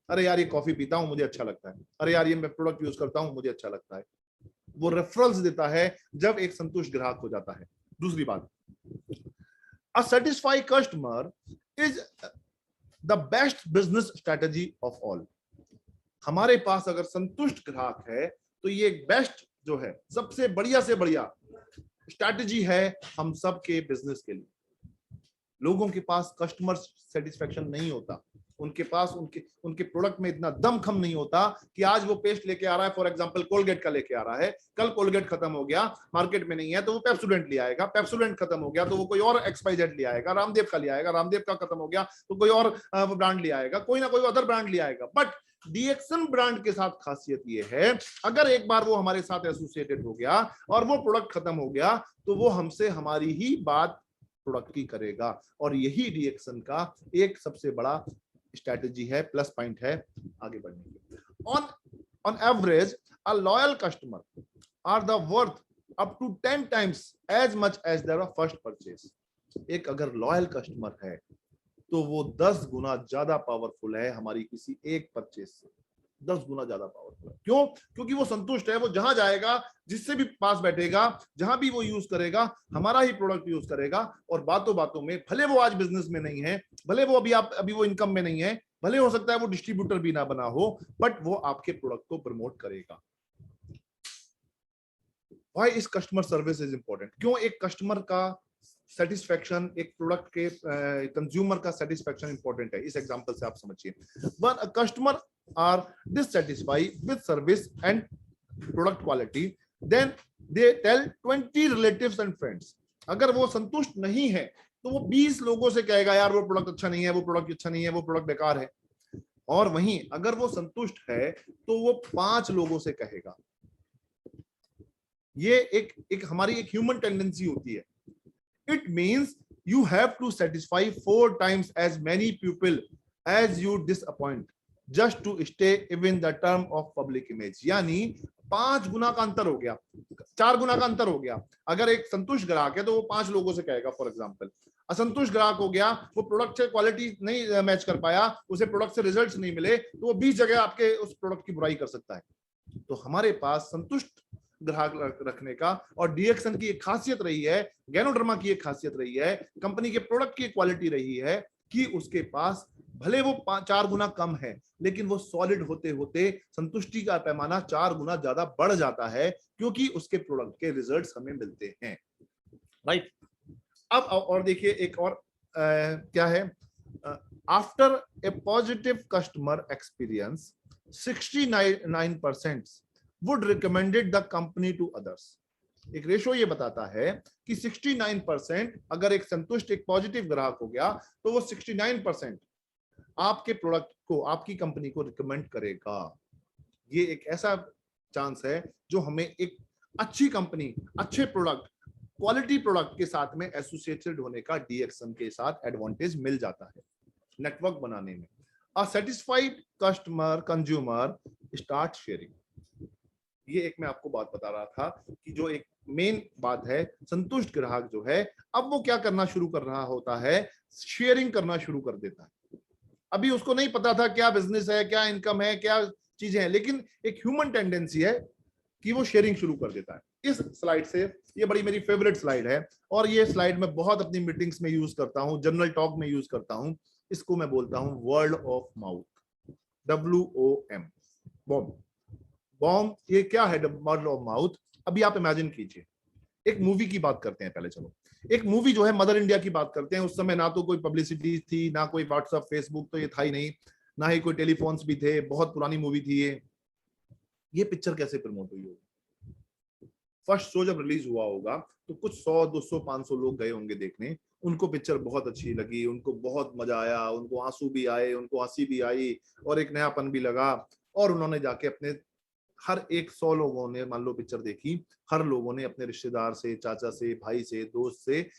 अरे यार ये कॉफी पीता हूं मुझे अच्छा लगता है, अरे यार ये मैं प्रोडक्ट यूज करता हूं मुझे अच्छा लगता है। वो रेफरल्स देता है जब एक संतुष्ट ग्राहक हो जाता है। दूसरी बात, a satisfied customer is the best business strategy of all. हमारे पास अगर संतुष्ट ग्राहक है तो ये बेस्ट जो है, सबसे बढ़िया से बढ़िया स्ट्रेटजी है हम सब के बिजनेस के लिए। लोगों के पास कस्टमर सेटिस्फेक्शन नहीं होता, उनके पास उनके प्रोडक्ट में इतना दमखम नहीं होता कि आज वो पेस्ट लेके आ रहा है, फॉर एग्जांपल कोलगेट का लेके आ रहा है, कल कोलगेट खत्म हो गया मार्केट में नहीं है तो वो पेप्सोडेंट ले आएगा, पेप्सोडेंट खत्म हो गया तो वो कोई और XYZ ले आएगा, रामदेव का ले आएगा, रामदेव का खत्म हो गया तो कोई और ब्रांड ले आएगा, कोई ना कोई अदर ब्रांड ले आएगा। बट डीएक्सन ब्रांड के साथ खासियत ये है, अगर एक बार वो हमारे साथ एसोसिएटेड हो गया और वो प्रोडक्ट खत्म हो गया तो वो हमसे हमारी ही बात प्रोडक्ट की करेगा। और यही डीएक्सन का एक सबसे बड़ा स्ट्रेटजी है, प्लस पॉइंट है आगे बढ़ने के। On average a loyal customer are the worth up to 10 times as much as their first purchase. एक अगर लॉयल कस्टमर है तो वो 10 गुना ज्यादा पावरफुल है हमारी किसी एक परचेज से, 10 गुना ज्यादा पावरफुल है। क्यों? क्योंकि वो संतुष्ट है, वो जहां जाएगा, जिससे भी पास बैठेगा, जहां भी वो यूज करेगा, हमारा ही प्रोडक्ट यूज करेगा। और बातों बातों में, भले वो आज बिजनेस में नहीं है, भले वो अभी वो इनकम में नहीं है, भले हो सकता है वो डिस्ट्रीब्यूटर भी ना बना हो, बट वो आपके प्रोडक्ट को प्रमोट करेगा। Why is customer service is important? क्यों एक कस्टमर का सेटिस्फेक्शन, एक प्रोडक्ट के कंज्यूमर का सेटिस्फेक्शन इंपॉर्टेंट है? इस एग्जांपल से आप समझिए, one a customer are dissatisfied with service and product quality, then they tell 20 relatives and friends. अगर वो संतुष्ट नहीं है तो वो 20 लोगों से कहेगा यार वो प्रोडक्ट अच्छा नहीं है, वो प्रोडक्ट अच्छा नहीं है, वो प्रोडक्ट बेकार है। और वहीं अगर वो संतुष्ट है तो वो 5 लोगों से कहेगा। ये एक हमारी एक ह्यूमन टेंडेंसी होती है। It means you have to satisfy 4 times as many people as you disappoint just to stay within the term of public image। यानी 5 गुना का अंतर हो गया, 4 गुना का अंतर हो गया। अगर एक संतुष्ट ग्राहक है तो वो 5 लोगों से कहेगा। फॉर एग्जांपल, असंतुष्ट ग्राहक हो गया, वो प्रोडक्ट से क्वालिटी नहीं मैच कर पाया, उसे प्रोडक्ट से रिजल्ट्स नहीं मिले, तो वो 20 जगह आपके उस प्रोडक्ट की बुराई कर सकता है। तो हमारे पास संतुष्ट ग्राहक रखने का, और डीएक्सन की एक खासियत रही है, गैनोडर्मा की एक खासियत रही है, कंपनी के प्रोडक्ट की क्वालिटी रही है कि उसके पास भले वो 4 गुना कम है, लेकिन वो सॉलिड होते होते संतुष्टि का पैमाना 4 गुना ज्यादा बढ़ जाता है, क्योंकि उसके प्रोडक्ट के रिजल्ट्स हमें मिलते हैं। राइट। अब और देखिए एक और क्या है, आफ्टर ए पॉजिटिव कस्टमर एक रेशो ये बताता है कि 69% अगर एक संतुष्ट, एक पॉजिटिव ग्राहक हो गया तो वो 69% आपके प्रोडक्ट को, आपकी कंपनी को रिकमेंड करेगा। ये एक ऐसा चांस है जो हमें एक अच्छी कंपनी, अच्छे प्रोडक्ट, क्वालिटी प्रोडक्ट के साथ में एसोसिएटेड होने का डीएक्सएम के साथ एडवांटेज मिल जाता है नेटवर्क बनाने में। A satisfied customer, consumer start sharing. ये एक मैं आपको बात बता रहा था कि जो एक मेन बात है, संतुष्ट ग्राहक जो है अब वो क्या करना शुरू कर रहा होता है, शेयरिंग करना शुरू कर देता है। अभी उसको नहीं पता था क्या बिजनेस है, क्या इनकम है, क्या चीजें हैं, लेकिन एक ह्यूमन टेंडेंसी है कि वो शेयरिंग शुरू कर देता है। इस स्लाइड से, ये बड़ी मेरी फेवरेट स्लाइड है और ये स्लाइड मैं बहुत अपनी मीटिंग्स में यूज करता हूँ, जनरल टॉक में यूज करता हूँ। इसको मैं बोलता हूँ वर्ड ऑफ माउथ, WOM, बॉम। बॉम ये क्या है, वर्ड ऑफ माउथ? अभी आप इमेजिन कीजिए, एक मूवी की बात करते हैं पहले। चलो, एक मूवी जो है मदर इंडिया की बात करते हैं। उस समय ना तो कोई पब्लिसिटी थी, ना कोई व्हाट्सएप, फेसबुक तो ये था ही नहीं, ना ही कोई टेलीफोन्स भी थे, बहुत पुरानी मूवी थी ये पिक्चर कैसे प्रमोट हुई होगी? फर्स्ट शो जब रिलीज हुआ होगा तो कुछ 100, 200, 500 लोग गए होंगे देखने, उनको पिक्चर बहुत अच्छी लगी, उनको बहुत मजा आया, उनको आंसू भी आए, उनको हंसी भी आई और एक नयापन भी लगा। और उन्होंने जाके अपने हर एक 100 लोगों ने मान लो पिक्चर देखी, हर लोगों ने अपने रिश्तेदार से, चाचा से, भाई से, दोस्त से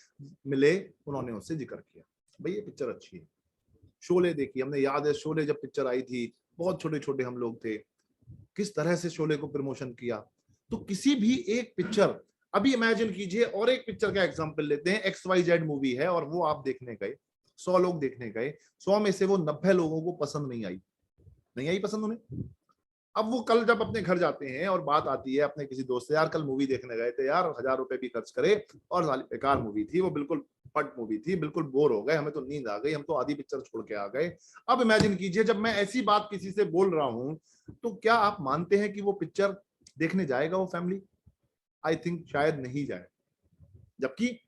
मिले, उन्होंने उससे जिक्र किया, भाई ये पिक्चर अच्छी है। शोले देखी हमने, याद है शोले जब पिक्चर आई थी, बहुत छोटे छोटे हम लोग थे, किस तरह से शोले को प्रमोशन किया। तो किसी भी एक पिक्चर, अभी इमेजिन कीजिए, और एक पिक्चर का एग्जांपल लेते हैं, XYZ मूवी है और वो आप देखने गए, 100 लोग देखने गए, 100 में से वो 90 लोगों को पसंद नहीं आई पसंद उन्हें। अब वो कल जब अपने घर जाते हैं और बात आती है अपने किसी दोस्त से, यार कल मूवी देखने गए थे यार, 1000 रुपए भी खर्च करे और बेकार मूवी थी, वो बिल्कुल पट मूवी थी, बिल्कुल बोर हो गए, हमें तो नींद आ गई, हम तो आधी पिक्चर छोड़ के आ गए। अब इमेजिन कीजिए, जब मैं ऐसी बात किसी से बोल रहा हूं तो क्या आप मानते हैं कि वो पिक्चर देखने जाएगा वो फैमिली? आई थिंक शायद नहीं जाए। जबकि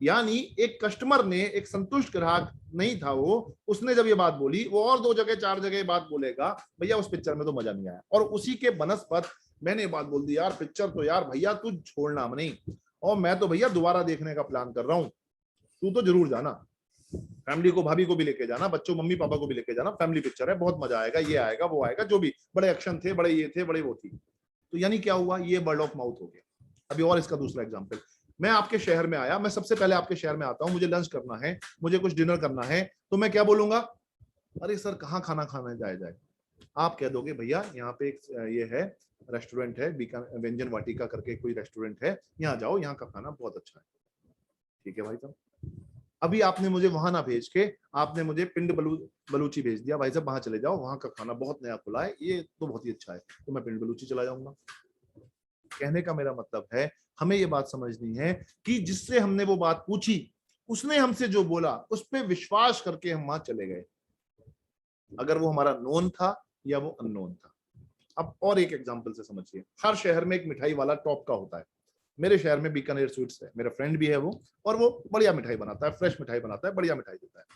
यानी एक कस्टमर ने, एक संतुष्ट ग्राहक नहीं था वो, उसने जब ये बात बोली, वो और 2 जगह 4 जगह बात बोलेगा, भैया उस पिक्चर में तो मजा नहीं आया। और उसी के बनस्पत मैंने बात बोल दी, यार पिक्चर तो यार भैया तू छोड़ना नहीं, और मैं तो भैया दोबारा देखने का प्लान कर रहा हूँ, तू तो जरूर जाना, फैमिली को, भाभी को भी लेके जाना, बच्चों, मम्मी पापा को भी लेके जाना, फैमिली पिक्चर है, बहुत मजा आएगा, ये आएगा वो आएगा, जो भी बड़े एक्शन थे, बड़े ये थे, बड़े वो थी। तो यानी क्या हुआ, ये वर्ड ऑफ माउथ हो गया। अभी और इसका दूसरा एग्जाम्पल, मैं आपके शहर में आया, मैं सबसे पहले आपके शहर में आता हूं, मुझे लंच करना है, मुझे कुछ डिनर करना है, तो मैं क्या बोलूंगा? अरे सर कहाँ खाना खाने जाए? आप कह दोगे भैया यहाँ पे एक ये है रेस्टोरेंट है, व्यंजन वाटिका करके कोई रेस्टोरेंट है, यहाँ जाओ, यहाँ का खाना बहुत अच्छा है। ठीक है भाई साहब, अभी आपने मुझे वहां ना भेज के आपने मुझे पिंड बलूची भेज दिया, भाई साहब वहां चले जाओ, वहां का खाना बहुत नया खुला है, ये तो बहुत ही अच्छा है, तो मैं पिंड बलूची चला जाऊंगा। कहने का मेरा मतलब है, हमें ये बात समझनी है कि जिससे हमने वो बात पूछी, उसने हमसे जो बोला, उस पर विश्वास करके हम वहां चले गए, अगर वो हमारा नोन था या वो अननोन था। अब और एक एग्जांपल से समझिए, हर शहर में एक मिठाई वाला टॉप का होता है। मेरे शहर में बीकानेर स्वीट्स है, मेरा फ्रेंड भी है वो, और वो बढ़िया मिठाई बनाता है, फ्रेश मिठाई बनाता है, बढ़िया मिठाई देता है।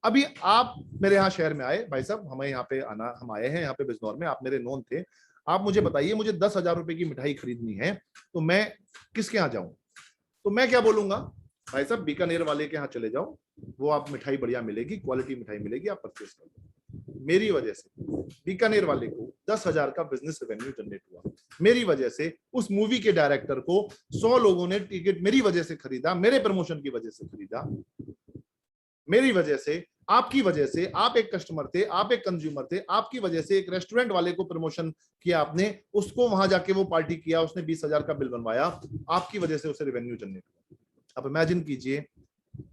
अभी आप मेरे यहाँ शहर में आए, भाई साहब हमें यहाँ पे आना, हम आए हैं यहाँ पे बिजनौर में, आप मेरे नोन थे, आप मुझे बताइए, मुझे 10,000 रुपए की मिठाई खरीदनी है, तो मैं किसके यहाँ जाऊं? तो मैं क्या बोलूंगा? भाई साहब बीकानेर वाले के यहाँ चले जाओ, वो आप मिठाई बढ़िया मिलेगी, क्वालिटी मिठाई मिलेगी, आप परचेस कर लो। मेरी वजह से बीकानेर वाले को 10,000 का बिजनेस रेवेन्यू जनरेट हुआ, मेरी वजह से उस मूवी के डायरेक्टर को 100 लोगों ने टिकट मेरी वजह से खरीदा, मेरे प्रमोशन की वजह से खरीदा, मेरी वजह से, आपकी वजह से, आप एक कस्टमर थे, आप एक कंज्यूमर थे, आपकी वजह से एक रेस्टोरेंट वाले को प्रमोशन किया आपने, उसको वहां जाके वो पार्टी किया, उसने 20,000 का बिल बनवाया, आपकी वजह से उसे रेवेन्यू जनरेट हुआ। अब इमेजिन कीजिए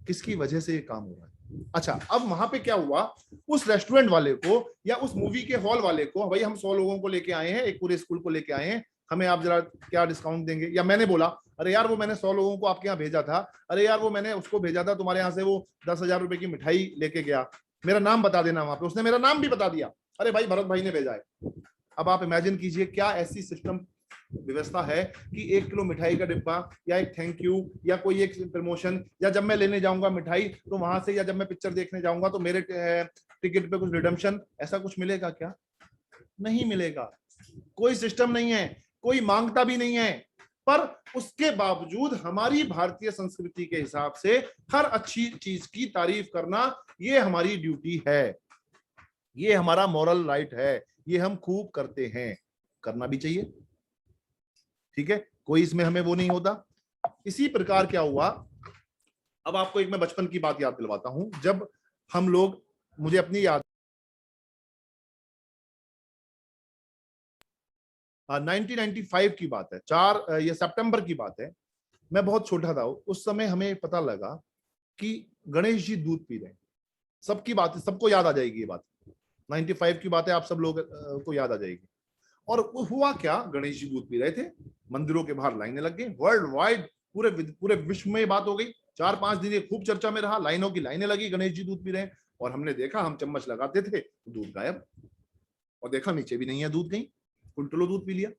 किसकी वजह से ये काम हो रहा है। अच्छा, अब वहां पे क्या हुआ, उस रेस्टोरेंट वाले को या उस मूवी के हॉल वाले को, भाई हम 100 लोगों को लेके आए हैं, एक पूरे स्कूल को लेके आए हैं, हमें आप जरा क्या डिस्काउंट देंगे? या मैंने बोला, अरे यार वो मैंने 100 लोगों को आपके यहाँ भेजा था, अरे यार वो मैंने उसको भेजा था तुम्हारे यहाँ से, वो 10,000 रुपए की मिठाई लेके गया, मेरा नाम बता देना वहां पे, उसने मेरा नाम भी बता दिया, अरे भाई भरत भाई ने भेजा है। अब आप इमेजिन कीजिए, क्या ऐसी सिस्टम व्यवस्था है कि 1 किलो मिठाई का डिब्बा या एक थैंक यू या कोई एक प्रमोशन, या जब मैं लेने जाऊंगा मिठाई तो वहां से, या जब मैं पिक्चर देखने जाऊंगा तो मेरे टिकट पे कुछ रिडम्पशन, ऐसा कुछ मिलेगा क्या? नहीं मिलेगा, कोई सिस्टम नहीं है, कोई मांगता भी नहीं है। पर उसके बावजूद हमारी भारतीय संस्कृति के हिसाब से हर अच्छी चीज की तारीफ करना ये हमारी ड्यूटी है, ये हमारा मॉरल राइट है, ये हम खूब करते हैं, करना भी चाहिए। ठीक है, कोई इसमें हमें वो नहीं होता। इसी प्रकार क्या हुआ, अब आपको एक मैं बचपन की बात याद दिलवाता हूं। जब हम लोग, मुझे अपनी याद 1995 की बात है, 4 ये सितंबर की बात है। मैं बहुत छोटा था उस समय, हमें पता लगा कि गणेश जी दूध पी रहे हैं। सबकी बात, सबको याद आ जाएगी ये बात, 95 की बात है, आप सब लोग को याद आ जाएगी। और हुआ क्या, गणेश जी दूध पी रहे थे, मंदिरों के बाहर लाइनें लग गई, वर्ल्ड वाइड पूरे विश्व में बात हो गई। 4-5 दिन ये खूब चर्चा में रहा, लाइनों की लाइनें लगी, गणेश जी दूध पी रहे हैं। और हमने देखा, हम चम्मच लगाते थे तो दूध गायब, और देखा नीचे भी नहीं है दूध, कहीं कुंटलो दूध पी लिया।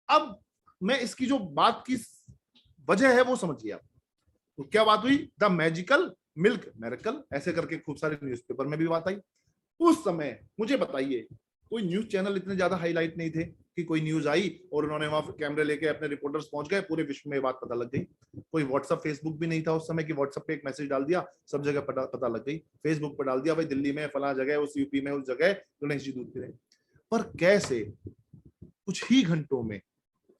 अब मैं इसकी जो बात की वजह है वो समझिए आप। तो क्या बात हुई, द मैजिकल मिल्क मिरेकल, ऐसे करके खूब सारे न्यूज़पेपर में भी बात आई। उस समय मुझे बताइए, कोई न्यूज चैनल इतने ज्यादा हाईलाइट नहीं थे कि कोई न्यूज आई और उन्होंने वहां कैमरे लेके अपने रिपोर्टर्स पहुंच गए, पूरे विश्व में बात पता लग गई। कोई व्हाट्सएप फेसबुक भी नहीं था उस समय कि व्हाट्सएप पे एक मैसेज डाल दिया, सब जगह पता लग गई। फेसबुक पे डाल दिया, भाई दिल्ली में फला जगह, उस यूपी में उस जगह गणेश जी दूध पी रहे। पर कैसे कुछ ही घंटों में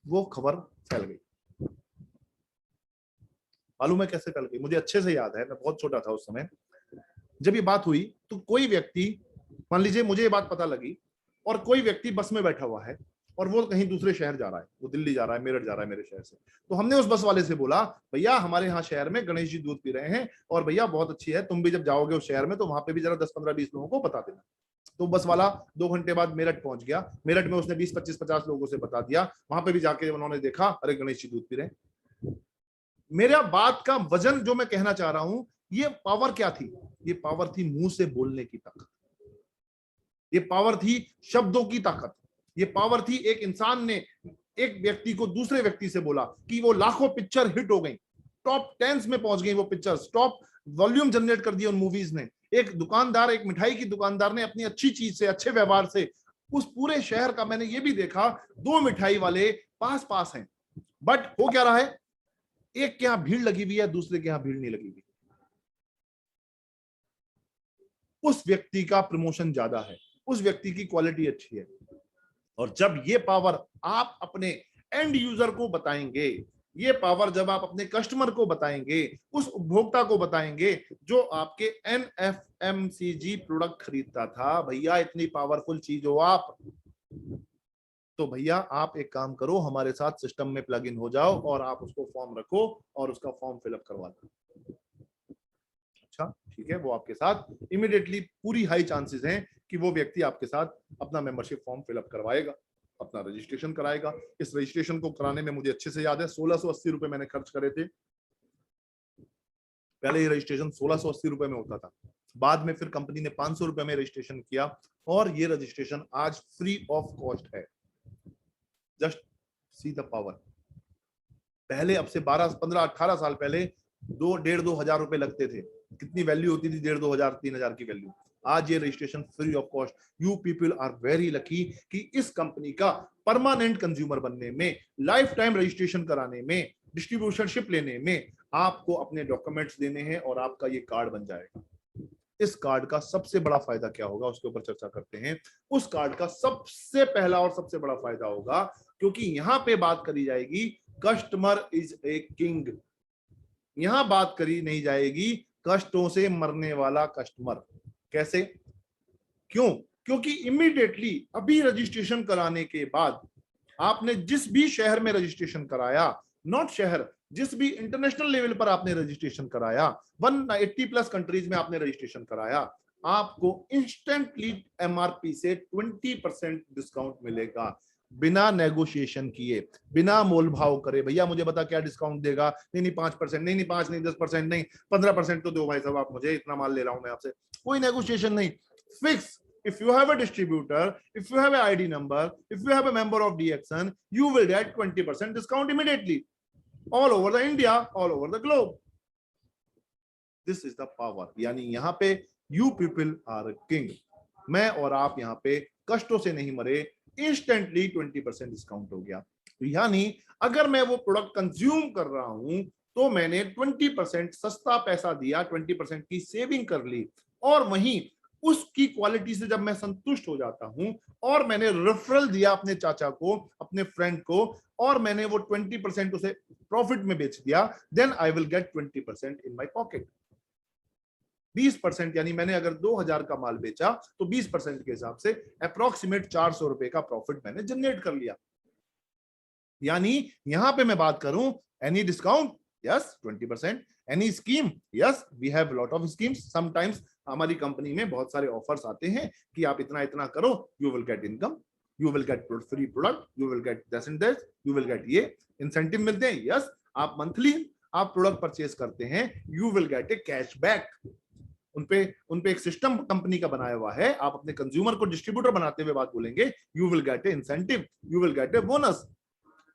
वो खबर फैल गई, मालूम है कैसे फैल गई? मुझे अच्छे से याद है, मैं बहुत छोटा था उस समय जब ये बात हुई। तो कोई व्यक्ति, मान लीजिए मुझे ये बात पता लगी और कोई व्यक्ति बस में बैठा हुआ है और वो कहीं दूसरे शहर जा रहा है, वो दिल्ली जा रहा है, मेरठ जा रहा है मेरे शहर से। तो हमने उस बस वाले से बोला, भैया हमारे यहाँ शहर में गणेश जी दूध पी रहे हैं और भैया बहुत अच्छी है, तुम भी जब जाओगे उस शहर में तो वहां पे भी जरा 10-15-20 लोगों को बता देना। तो बस वाला 2 घंटे बाद मेरठ पहुंच गया। मेरठ में उसने 20-25-50 लोगों से बता दिया। वहां पे भी जाके उन्होंने देखा, अरे गणेश जी दूध पी रहे हैं। मेरा बात का वजन जो मैं कहना चाह रहा हूं, ये पावर क्या थी? ये पावर थी मुंह से बोलने की ताकत, ये पावर थी शब्दों की ताकत, ये पावर थी एक इंसान ने एक व्यक्ति को दूसरे व्यक्ति से बोला कि वो लाखों पिक्चर हिट हो गई, टॉप 10 में पहुंच गई वो पिक्चर्स, टॉप वॉल्यूम जनरेट कर दिया उन मूवीज ने। एक दुकानदार, एक मिठाई की दुकानदार ने अपनी अच्छी चीज से, अच्छे व्यवहार से उस पूरे शहर का, मैंने ये भी देखा 2 मिठाई वाले पास पास हैं, बट हो क्या रहा है, एक के यहां भीड़ लगी हुई है, दूसरे के यहां भीड़ नहीं लगी हुई। उस व्यक्ति का प्रमोशन ज्यादा है, उस व्यक्ति की क्वालिटी अच्छी है। और जब ये पावर आप अपने एंड यूजर को बताएंगे, ये पावर जब आप अपने कस्टमर को बताएंगे, उस उपभोक्ता को बताएंगे जो आपके एनएफएमसीजी प्रोडक्ट खरीदता था, भैया इतनी पावरफुल चीज हो आप, तो भैया आप एक काम करो, हमारे साथ सिस्टम में प्लग इन हो जाओ और आप उसको फॉर्म रखो और उसका फॉर्म फिलअप करवा दो। अच्छा ठीक है, वो आपके साथ इमीडिएटली पूरी हाई चांसेस हैं कि वो व्यक्ति आपके साथ अपना मेंबरशिप फॉर्म फिलअप करवाएगा, अपना रजिस्ट्रेशन कराएगा। इस रजिस्ट्रेशन को कराने में मुझे अच्छे से याद है 1680 रुपए मैंने खर्च करे थे। पहले ये रजिस्ट्रेशन 1680 रुपए में होता था, बाद में फिर कंपनी ने 500 रुपए में रजिस्ट्रेशन किया और ये रजिस्ट्रेशन आज फ्री ऑफ कॉस्ट है। Just see the power. पहले, अब से 12-15-18 साल पहले 2-1.5-2 हजार रुपए लगते थे। कितनी वैल्यू होती थी? 1.5-2 हजार, 3 हजार की वैल्यू। आज ये registration free of cost. You people are very lucky कि इस कंपनी का परमानेंट कंज्यूमर बनने में, लाइफ टाइम रजिस्ट्रेशन कराने में, डिस्ट्रीब्यूटरशिप लेने में आपको अपने डॉक्यूमेंट्स देने हैं और आपका ये कार्ड बन जाएगा। इस कार्ड का सबसे बड़ा फायदा क्या होगा उसके ऊपर चर्चा करते हैं। उस कार्ड का सबसे पहला और सबसे बड़ा फायदा होगा, क्योंकि यहां पे बात करी जाएगी कस्टमर इज ए किंग। यहां बात करी नहीं जाएगी कष्टों से मरने वाला कस्टमर। कैसे? क्यों? क्योंकि इमीडिएटली अभी रजिस्ट्रेशन कराने के बाद आपने जिस भी शहर में रजिस्ट्रेशन कराया, नॉट शहर, जिस भी इंटरनेशनल लेवल पर आपने रजिस्ट्रेशन कराया, 180+ कंट्रीज में आपने रजिस्ट्रेशन कराया, आपको इंस्टेंटली एमआरपी से 20% डिस्काउंट मिलेगा, बिना नेगोशिएशन किए, बिना मोल भाव करे। भैया मुझे बता क्या डिस्काउंट देगा? नहीं 5%, नहीं 5 नहीं 10% नहीं 15% तो दो भाई साहब, आप मुझे इतना माल ले रहा हूं मैं आपसे। कोई नेगोशिएशन नहीं, fix. If you have a distributor, if you have a ID number, if you have a member of DXN, you will get 20% discount immediately, all over the India, all over the globe. This is the power. यानी यहाँ पे you people are king. मैं और आप यहाँ पे कष्टों से नहीं मरे, इंस्टेंटली 20% डिस्काउंट हो गया। यानी अगर मैं वो प्रोडक्ट कंज्यूम कर रहा हूं तो मैंने 20% सस्ता पैसा दिया, 20% की सेविंग कर ली, और वहीं उसकी क्वालिटी से जब मैं संतुष्ट हो जाता हूं और मैंने रेफरल दिया अपने चाचा को, अपने फ्रेंड को, और मैंने वो 20% उसे प्रॉफिट में बेच दिया, then I will get 20% in my pocket. 20%, यानी मैंने अगर 2000 का माल बेचा तो 20% के हिसाब से अप्रोक्सीमेट 400 रुपए का प्रॉफिट मैंने जनरेट कर लिया। यानी यहां पे मैं बात करूं, any discount, yes 20%, any scheme, yes we have lot of schemes, sometimes हमारी कंपनी में बहुत सारे ऑफर्स आते हैं कि आप इतना इतना करो, you will gate income, you will get free product, you will get this and that, you will gate ये इंसेंटिव मिलते हैं, यस आप मंथली आप प्रोडक्ट परचेज करते हैं, you will get A cashback. उनपे एक सिस्टम कंपनी का बनाया हुआ है, आप अपने कंज्यूमर को डिस्ट्रीब्यूटर बनाते हुए बात बोलेंगे, you will get a incentive, you will get a bonus.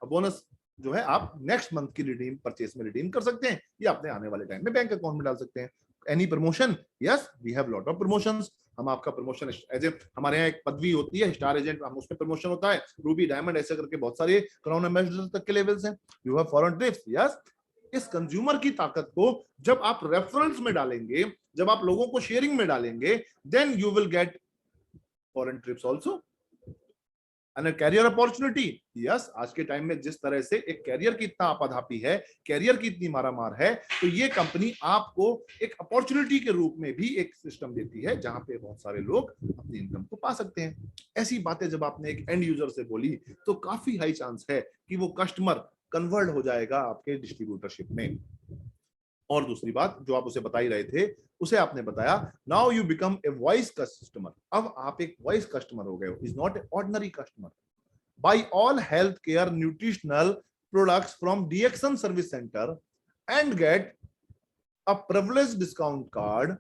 Bonus जो है आप नेक्स्ट मंथ की रिडीम परचेस में रिडीम कर सकते हैं या अपने आने वाले टाइम में बैंक अकाउंट में डाल सकते हैं। Any promotion, yes we have lot of promotions, हम आपका प्रमोशन एज ए, हमारे यहाँ एक पदवी होती है स्टार एजेंट, हम उसमें प्रमोशन होता है, रूबी डायमंड ऐसे करके बहुत सारे क्राउन एम्बेसडर तक के लेवल्स हैं। You have foreign trips, yes इस कंज्यूमर की ताकत को जब आप रेफरेंस में डालेंगे, जब आप लोगों को शेयरिंग में डालेंगे, then you will get foreign trips also and career opportunity. Yes आज के टाइम में जिस तरह से एक कैरियर की इतना आपाधापी है, कैरियर की इतनी मारामार है, तो ये कंपनी आपको एक अपॉर्चुनिटी के रूप में भी एक सिस्टम देती है जहां पे बहुत सारे लोग अपनी इनकम को पा सकते हैं। ऐसी बातें जब आपने एक एंड यूजर से बोली तो काफी हाई चांस है कि वो कस्टमर कन्वर्ट हो जाएगा आपके डिस्ट्रीब्यूटरशिप में। और दूसरी बात जो आप उसे बता ही रहे थे, उसे आपने बताया now you become a voice customer, अब आप एक वॉइस कस्टमर हो गए हो, is not a ordinary customer. Buy all health care nutritional products from DXN service centre and get a privilege discount card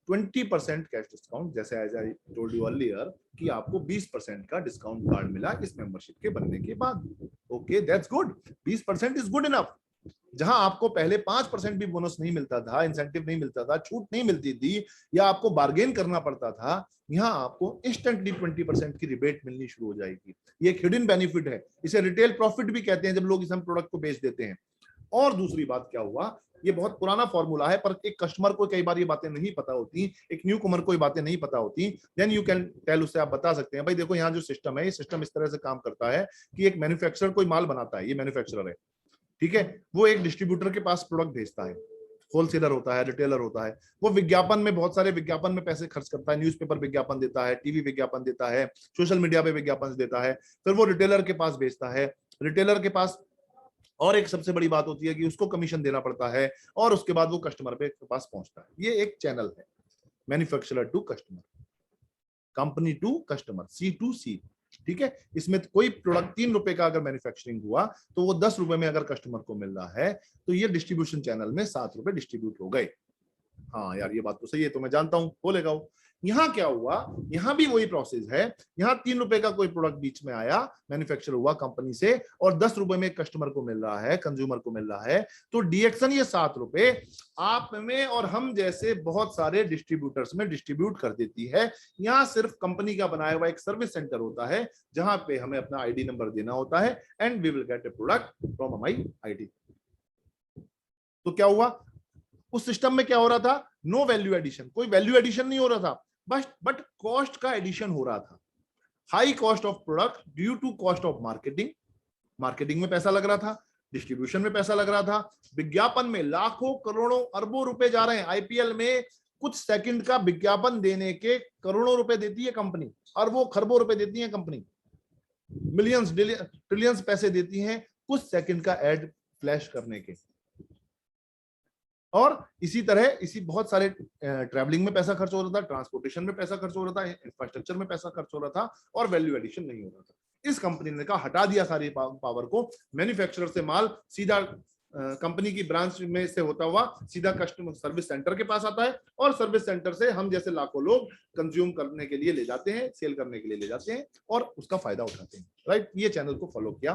20% cash discount, जैसे as I told you earlier कि आपको 20% का डिस्काउंट कार्ड मिला इस membership के बनने के बाद। Okay that's good, 20% is good enough. जहां आपको पहले 5% भी बोनस नहीं मिलता था, इंसेंटिव नहीं मिलता था, छूट नहीं मिलती थी, या आपको बार्गेन करना पड़ता था, यहां आपको इंस्टेंटली 20% की रिबेट मिलनी शुरू हो जाएगी। ये एक हिडन बेनिफिट है, इसे रिटेल प्रॉफिट भी कहते हैं जब लोग इस हम प्रोडक्ट को बेच देते हैं। और दूसरी बात क्या हुआ, ये बहुत पुराना फॉर्मूला है, पर एक कस्टमर को कई बार ये बातें नहीं पता होती, एक न्यू कमर को ये बातें नहीं पता होती, देन यू कैन टेल, उससे आप बता सकते हैं भाई देखो यहाँ जो सिस्टम है, ये सिस्टम इस तरह से काम करता है कि एक मैन्युफैक्चरर कोई माल बनाता है, ये मैन्युफैक्चरर है, ठीक है, वो एक डिस्ट्रीब्यूटर के पास प्रोडक्ट भेजता है, होलसेलर होता है, रिटेलर होता है, वो विज्ञापन में बहुत सारे विज्ञापन में पैसे खर्च करता है, न्यूज़पेपर विज्ञापन देता है, टीवी विज्ञापन देता है, सोशल मीडिया पे विज्ञापन देता है, फिर वो रिटेलर के पास भेजता है, रिटेलर के पास और एक सबसे बड़ी बात होती है कि उसको कमीशन देना पड़ता है, और उसके बाद वो कस्टमर पे पास पहुंचता है। ये एक चैनल है, manufacturer to customer, company to customer, C2C, ठीक है। इसमें कोई प्रोडक्ट 3 रुपए का अगर मैन्युफैक्चरिंग हुआ तो वो 10 रुपए में अगर कस्टमर को मिल रहा है तो ये डिस्ट्रीब्यूशन चैनल में 7 रुपए डिस्ट्रीब्यूट हो गए। हाँ यार ये बात तो सही है, तो मैं जानता हूं बोलेगा वो। यहाँ क्या हुआ, यहाँ भी वही प्रोसेस है, यहाँ 3 रुपए का कोई प्रोडक्ट बीच में आया, मैन्युफैक्चर हुआ कंपनी से, और 10 रुपए में कस्टमर को मिल रहा है, कंज्यूमर को मिल रहा है, तो DXN ये 7 रुपए आप में और हम जैसे बहुत सारे डिस्ट्रीब्यूटर्स में डिस्ट्रीब्यूट कर देती है। यहाँ सिर्फ कंपनी का बनाया हुआ एक सर्विस सेंटर होता है जहां पे हमें अपना ID नंबर देना होता है and we will get a product from my ID। तो क्या हुआ, उस सिस्टम में क्या हो रहा था, नो वैल्यू एडिशन, कोई वैल्यू एडिशन नहीं हो रहा था, बट कॉस्ट का एडिशन हो रहा था। High cost of product due to cost of marketing, marketing में पैसा लग रहा था, डिस्ट्रीब्यूशन में पैसा लग रहा था, विज्ञापन में लाखों करोड़ों अरबों रुपए जा रहे हैं। IPL में कुछ सेकंड का विज्ञापन देने के करोड़ों रुपए देती है कंपनी, अरबों खरबों रुपए देती है कंपनी, मिलियंस ट्रिलियंस पैसे देती हैं कुछ सेकंड का एड फ्लैश करने के। और इसी तरह इसी बहुत सारे ट्रैवलिंग में पैसा खर्च हो रहा था, ट्रांसपोर्टेशन में पैसा खर्च हो रहा था, इंफ्रास्ट्रक्चर में पैसा खर्च हो रहा था, और वैल्यू एडिशन नहीं हो रहा था। इस कंपनी ने कहा हटा दिया सारी पावर को, मैन्युफैक्चरर से माल सीधा कंपनी की ब्रांच में से होता हुआ सीधा कस्टमर सर्विस सेंटर के पास आता है, और सर्विस सेंटर से हम जैसे लाखों लोग कंज्यूम करने के लिए ले जाते हैं, सेल करने के लिए ले जाते हैं और उसका फायदा उठाते हैं। राइट, ये चैनल को फॉलो किया।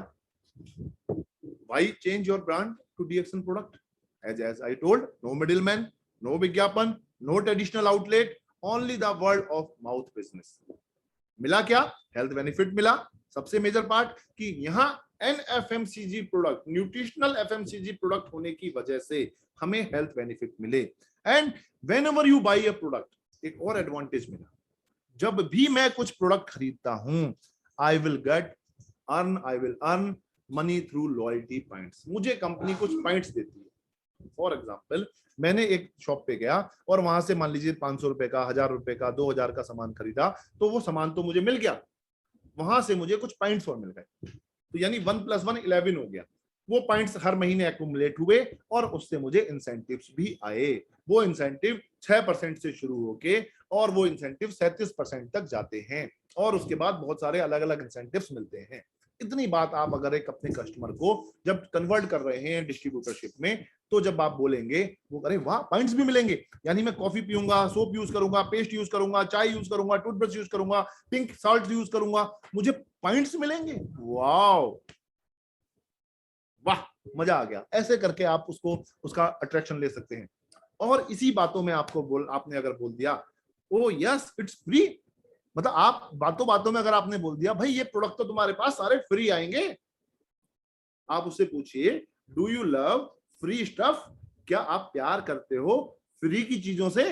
Why change your brand to DXN product? As I told, no middleman, no विज्ञापन, no traditional outlet, only the word of mouth business. मिला क्या? हेल्थ बेनिफिट मिला, सबसे मेजर पार्ट कि यहाँ NFMCG product, nutritional FMCG product होने की वजह से हमें हेल्थ बेनिफिट मिले। And when ever you by a product, एक और एडवांटेज मिला, जब भी मैं कुछ प्रोडक्ट खरीदता हूं, I will earn money through loyalty points. मुझे कंपनी कुछ पॉइंट्स देती है। फॉर एग्जाम्पल, मैंने एक शॉप पे गया और वहां से मान लीजिए 500 रुपए का, 1000 रुपए का, 2000 का सामान खरीदा, तो वो सामान तो मुझे मिल गया, वहां से मुझे कुछ पॉइंट्स और मिल गए, तो यानी 1 + 1 11 हो गया। वो पॉइंट्स हर महीने एक्यूमुलेट हुए और उससे मुझे इंसेंटिव्स भी आए। वो इंसेंटिव 6% से शुरू होके और वो इंसेंटिव 37% तक जाते हैं, और उसके बाद बहुत सारे अलग अलग इंसेंटिव्स मिलते हैं। इतनी बात आप अगर एक अपने कस्टमर को जब कन्वर्ट कर रहे हैं डिस्ट्रीब्यूटरशिप में, तो जब आप बोलेंगे वो अरे वाह पॉइंट्स भी मिलेंगे, यानी मैं कॉफी पीऊंगा, सोप यूज करूंगा, पेस्ट यूज करूंगा, चाय यूज करूंगा, टूथब्रश यूज करूंगा, पिंक सॉल्ट यूज करूंगा, मुझे पॉइंट्स मिलेंगे, वाओ वाह मजा आ गया। ऐसे करके आप उसका अट्रैक्शन ले सकते हैं। और इसी बातों में आपने अगर बोल दिया ओ यस इट्स फ्री, मतलब आप बातों बातों में अगर आपने बोल दिया भाई ये प्रोडक्ट तो तुम्हारे पास सारे फ्री आएंगे, आप उससे पूछिए do you love free stuff, क्या आप प्यार करते हो फ्री की चीजों से?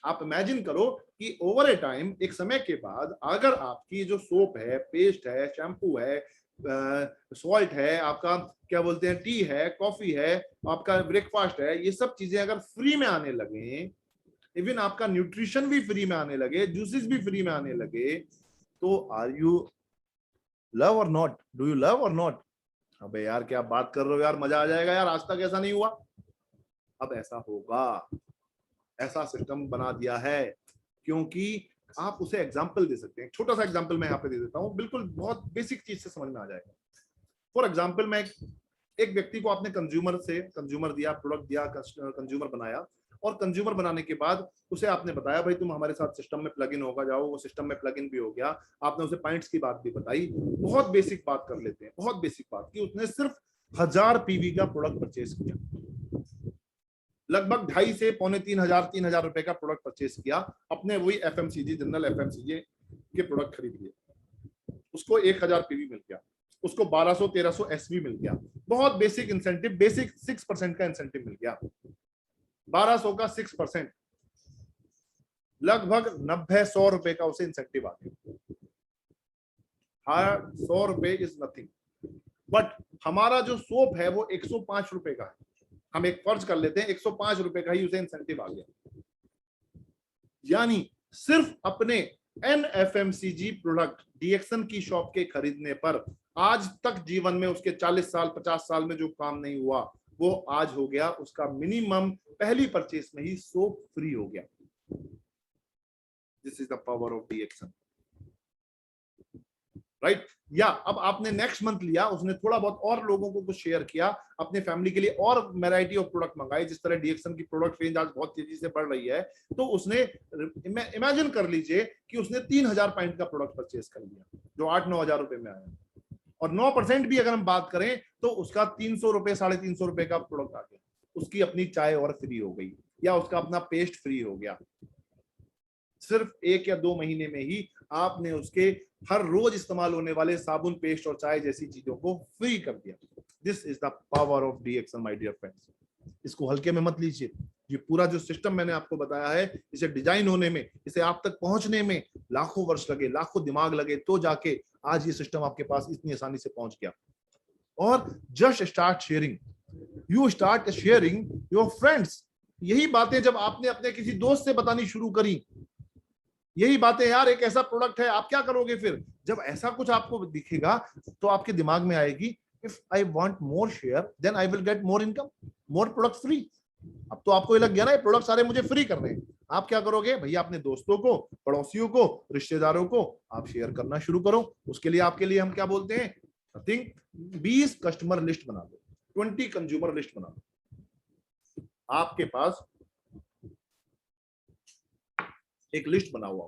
आप इमेजिन करो कि ओवर ए टाइम, एक समय के बाद, अगर आपकी जो सोप है, पेस्ट है, शैम्पू है, सॉल्ट है, आपका क्या बोलते हैं टी है, कॉफी है, आपका ब्रेकफास्ट है, ये सब चीजें अगर फ्री में आने लगे, इवन आपका न्यूट्रिशन भी फ्री में आने लगे, जूसेस भी फ्री में आने लगे, तो आर यू लव और नॉट, डू यू लव और नॉट? अबे यार क्या बात कर रहे हो यार, मजा आ जाएगा यार, आज तक ऐसा नहीं हुआ, अब ऐसा होगा। ऐसा सिस्टम बना दिया है क्योंकि आप उसे एग्जाम्पल दे सकते हैं। छोटा सा एग्जाम्पल मैं यहाँ पे दे देता हूँ, बिल्कुल बहुत बेसिक चीज से समझ में आ जाएगा। फॉर एग्जाम्पल, मैं एक व्यक्ति को आपने कंज्यूमर दिया, प्रोडक्ट दिया, कंज्यूमर बनाया, और कंज्यूमर बनाने के बाद उसे आपने बताया भाई तुम हमारे साथ सिस्टम में प्लग इन होगा जाओ, वो सिस्टम में प्लग इन भी हो गया, आपने उसे पॉइंट्स की बात भी बताई। बहुत बेसिक बात कर लेते हैं, बहुत बेसिक बात कि उसने सिर्फ 1000 PV का प्रोडक्ट परचेज किया, लगभग 2.5 से 3,500 रुपए का प्रोडक्ट परचेज किया, अपने वही FMCG, जनरल FMCG के प्रोडक्ट खरीद लिए, उसको 1000 PV मिल गया, उसको 1200-1300 SV मिल गया, बहुत बेसिक इंसेंटिव, बेसिक 6% का इंसेंटिव मिल गया, 1200 का 6%, लगभग 90-100 रुपए का उसे इंसेंटिव आ गया। हाँ 100 रुपए इज नथिंग, बट हमारा जो सोप है वो 105 रुपए का है, हम एक फर्ज कर लेते हैं 105 रुपए का ही उसे इंसेंटिव आ गया, यानी सिर्फ अपने NFMCG प्रोडक्ट डीएक्सन की शॉप के खरीदने पर आज तक जीवन में उसके 40 साल 50 साल में जो काम नहीं हुआ, वो आज हो गया, उसका मिनिमम पहली परचेस में ही सोप फ्री हो गया। This is the power of DXN, right? या अब आपने नेक्स्ट मंथ लिया, उसने थोड़ा बहुत और लोगों को कुछ शेयर किया, अपने फैमिली के लिए और वैरायटी ऑफ प्रोडक्ट मंगाए, जिस तरह डीएक्सन की प्रोडक्ट रेंज आज बहुत तेजी से बढ़ रही है, तो उसने इमेजिन कर लीजिए कि उसने 3000 पॉइंट का प्रोडक्ट परचेज कर लिया जो 8-9 हजार रुपए में आया, और 9% भी अगर हम बात करें तो उसका 300 रुपए 350 रुपए का प्रोडक्ट आ गया, उसकी अपनी चाय और फ्री हो गई, या उसका अपना पेस्ट फ्री हो गया। सिर्फ 1 या 2 महीने में ही आपने उसके हर रोज इस्तेमाल होने वाले साबुन, पेस्ट और चाय जैसी चीजों को फ्री कर दिया। This is the power of DXN my dear friends. इसको हल्के में मत लीजिए, ये पूरा जो सिस्टम मैंने आपको बताया है, इसे डिजाइन होने में, इसे आप तक पहुंचने में लाखों वर्ष लगे, लाखों दिमाग लगे, तो जाके आज ये सिस्टम आपके पास इतनी आसानी से पहुंच गया। और just start sharing, you start sharing your friends. यही बातें जब आपने अपने किसी दोस्त से बतानी शुरू करी, यही बातें यार एक ऐसा प्रोडक्ट है, आप क्या करोगे फिर जब ऐसा कुछ आपको दिखेगा, तो आपके दिमाग में आएगी if I want more share then I will get more income, more product free. अब तो आपको ये लग गया ना ये प्रोडक्ट सारे मुझे फ्री करने हैं, आप क्या करोगे भैया, अपने दोस्तों को, पड़ोसियों को, रिश्तेदारों को आप शेयर करना शुरू करो। उसके लिए आपके लिए हम क्या बोलते हैं, थिंक 20 कस्टमर लिस्ट बना दो, 20 कंज्यूमर लिस्ट बना दो। आपके पास एक लिस्ट बना हुआ,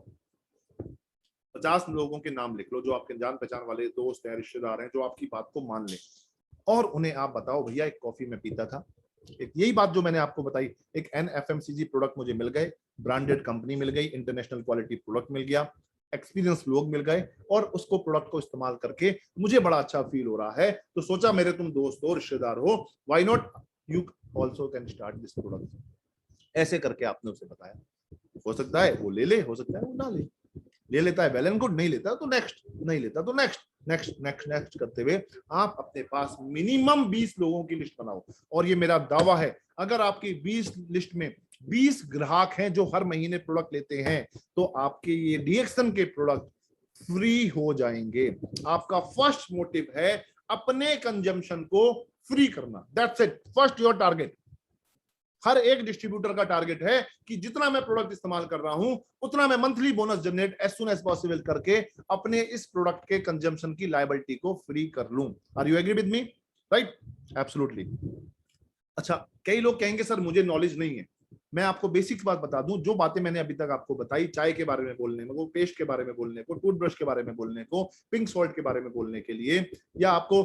50 लोगों के नाम लिख लो जो आपके जान पहचान वाले दोस्त हैं, रिश्तेदार हैं, जो आपकी बात को मान लें, और उन्हें आप बताओ भैया एक कॉफी में पीता था, एक यही बात जो मैंने आपको बताई, एक NFMCG प्रोडक्ट मुझे मिल गए, ब्रांडेड कंपनी मिल गई, इंटरनेशनल क्वालिटी प्रोडक्ट मिल गया, एक्सपीरियंस लोग मिल गए और उसको प्रोडक्ट को इस्तेमाल करके मुझे बड़ा अच्छा फील हो रहा है। तो सोचा मेरे तुम दोस्त हो, रिश्तेदार हो, why not you also can start this product. ऐसे करके आपने उसे बताया। हो सकता है वो ले ले, हो सकता है वो ना ले लेता है वेल एंड गुड, नहीं लेता तो नेक्स्ट, नहीं लेता तो नेक्स्ट, नेक्स्ट नेक्स्ट नेक्स्ट करते हुए आप अपने पास मिनिमम 20 लोगों की लिस्ट बनाओ। और ये मेरा दावा है, अगर आपकी 20 लिस्ट में 20 ग्राहक हैं जो हर महीने प्रोडक्ट लेते हैं, तो आपके ये डीएक्सन के प्रोडक्ट फ्री हो जाएंगे। आपका फर्स्ट मोटिव है अपने कंजम्पशन को फ्री करना, that's it, first your target. हर एक डिस्ट्रीब्यूटर का टारगेट है कि जितना मैं प्रोडक्ट इस्तेमाल कर रहा हूं उतना मैं monthly bonus generate as soon as possible करके अपने इस प्रोडक्ट के कंजम्पशन की लायबिलिटी को फ्री कर लूं। Are you agree with me? Right, absolutely. अच्छा, कई लोग कहेंगे सर मुझे नॉलेज नहीं है। मैं आपको बेसिक बात बता दूं, जो बातें मैंने अभी तक आपको बताई, चाय के बारे में बोलने को, पेस्ट के बारे में बोलने को, टूथब्रश के बारे में बोलने को, पिंक सॉल्ट के बारे में बोलने के लिए, या आपको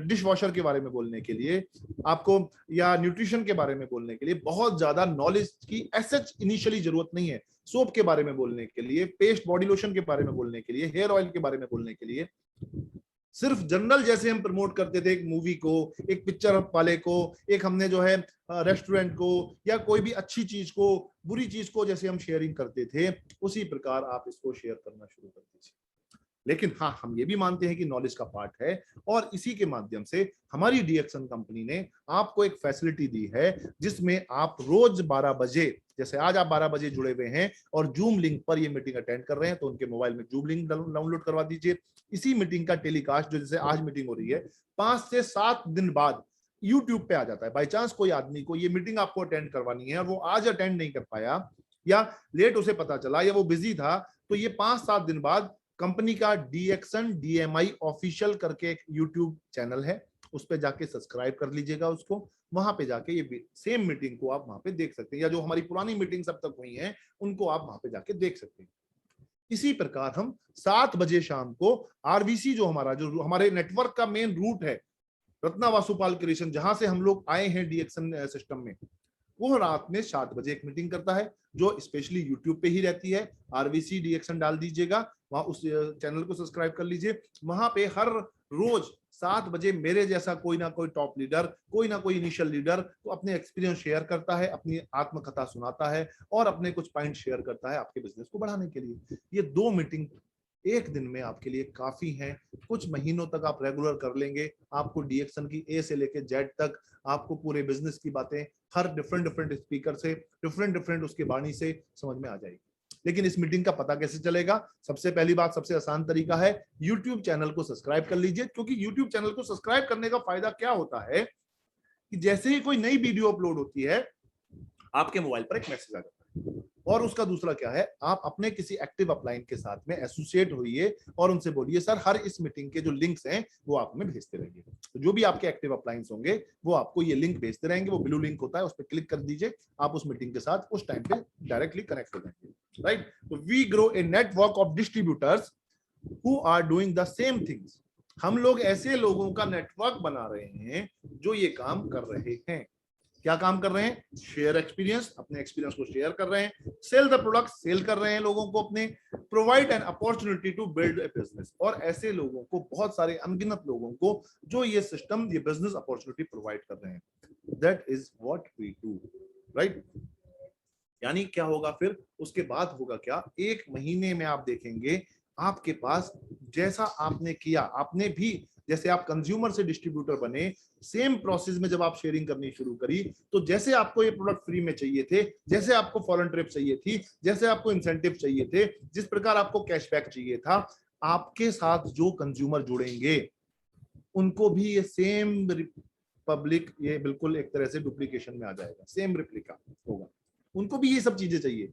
डिश वॉशर के बारे में बोलने के लिए, आपको या न्यूट्रिशन के बारे में बोलने के लिए बहुत ज्यादा नॉलेज की एसच इनिशियली जरूरत नहीं है। सोप के बारे में बोलने के लिए, पेस्ट बॉडी लोशन के बारे में बोलने के लिए, हेयर ऑयल के बारे में बोलने के लिए, सिर्फ जनरल जैसे हम प्रमोट करते थे एक मूवी को, एक पिक्चर वाले को, एक हमने जो है रेस्टोरेंट को, या कोई भी अच्छी चीज को, बुरी चीज को जैसे हम शेयरिंग करते थे, उसी प्रकार आप इसको शेयर करना शुरू कर दीजिए। लेकिन हाँ, हम ये भी मानते हैं कि नॉलेज का पार्ट है, और इसी के माध्यम से हमारी डीएक्सन कंपनी ने आपको एक फैसिलिटी दी है जिसमें आप रोज 12 बजे, जैसे आज आप 12 बजे जुड़े हुए हैं और जूम लिंक पर ये मीटिंग अटेंड कर रहे हैं, तो उनके मोबाइल में जूम लिंक डाउनलोड करवा दीजिए। इसी मीटिंग का टेलीकास्ट, जो जैसे आज मीटिंग हो रही है, 5 से 7 दिन बाद यूट्यूब पे आ जाता है। बाई चांस कोई आदमी को ये मीटिंग आपको अटेंड करवानी है और वो आज अटेंड नहीं कर पाया, या लेट उसे पता चला, या वो बिजी था, तो ये 5-7 दिन बाद कंपनी का डीएक्सन डीएमआई ऑफिशियल करके एक यूट्यूब चैनल है, उस पे जाके सब्सक्राइब कर लीजिएगा उसको। वहां पे जाके ये सेम मीटिंग को आप वहां पे देख सकते हैं, या जो हमारी पुरानी मीटिंग सब तक हुई हैं उनको आप वहां पे जाके देख सकते हैं। इसी प्रकार हम 7 बजे शाम को आरवीसी, जो हमारे नेटवर्क का मेन रूट है, रत्ना वासुपाल क्रिएशन, जहां से हम लोग आए हैं डीएक्सन सिस्टम में, वो रात में 7 बजे एक मीटिंग करता है जो स्पेशली यूट्यूब पे ही रहती है। आरवीसी डीएक्सन डाल दीजिएगा, वहां उस चैनल को सब्सक्राइब कर लीजिए। वहां पे हर रोज 7 बजे मेरे जैसा कोई ना कोई टॉप लीडर, कोई ना कोई इनिशियल लीडर तो अपने एक्सपीरियंस शेयर करता है, अपनी आत्मकथा सुनाता है और अपने कुछ पॉइंट शेयर करता है आपके बिजनेस को बढ़ाने के लिए। ये 2 मीटिंग एक दिन में आपके लिए काफी हैं। कुछ महीनों तक आप रेगुलर कर लेंगे, आपको डीएक्सन की ए से लेके जेड तक आपको पूरे बिजनेस की बातें हर डिफरेंट स्पीकर से, डिफरेंट उसके वाणी से समझ में आ जाएगी। लेकिन इस मीटिंग का पता कैसे चलेगा? सबसे पहली बात, सबसे आसान तरीका है, यूट्यूब चैनल को सब्सक्राइब कर लीजिए। क्योंकि यूट्यूब चैनल को सब्सक्राइब करने का फायदा क्या होता है कि जैसे ही कोई नई वीडियो अपलोड होती है, आपके मोबाइल पर एक मैसेज आ जाता है। और उसका दूसरा क्या है, आप अपने किसी एक्टिव अपलाइन के साथ में एसोसिएट होइए और उनसे बोलिए सर हर इस मीटिंग के जो लिंक्स हैं वो आप हमें भेजते रहिए। तो जो भी आपके एक्टिव अपलाइंस होंगे वो आपको ये लिंक भेजते रहेंगे। वो ब्लू लिंक होता है, उस पर क्लिक कर दीजिए, आप उस मीटिंग के साथ उस टाइम पे डायरेक्टली कनेक्ट हो जाएंगे। राइट, तो we grow a network of distributors who are doing the same things. हम लोग ऐसे लोगों का नेटवर्क बना रहे हैं जो ये काम कर रहे हैं। क्या काम कर रहे हैं? शेयर एक्सपीरियंस, अपने एक्सपीरियंस को शेयर कर रहे हैं, सेल द प्रोडक्ट, सेल कर रहे हैं लोगों को अपने, provide an opportunity to build a business. और ऐसे लोगों को, बहुत सारे अनगिनत लोगों को जो ये सिस्टम, ये बिजनेस अपॉर्चुनिटी प्रोवाइड कर रहे हैं। That is what we do. Right, यानी क्या होगा फिर उसके बाद? होगा क्या, 1 महीने में आप देखेंगे आपके पास, जैसा आपने किया, आपने भी जैसे आप कंज्यूमर से डिस्ट्रीब्यूटर बने, सेम प्रोसेस में जब आप शेयरिंग करनी शुरू करी, तो जैसे आपको ये प्रोडक्ट फ्री में चाहिए थे, जैसे आपको फॉरेन ट्रिप चाहिए थी, जैसे आपको इंसेंटिव चाहिए थे, जिस प्रकार आपको कैशबैक चाहिए था, आपके साथ जो कंज्यूमर जुड़ेंगे उनको भी ये सेम पब्लिक, ये बिल्कुल एक तरह से डुप्लीकेशन में आ जाएगा, सेम रिप्लिका होगा। उनको भी ये सब चीजें चाहिए।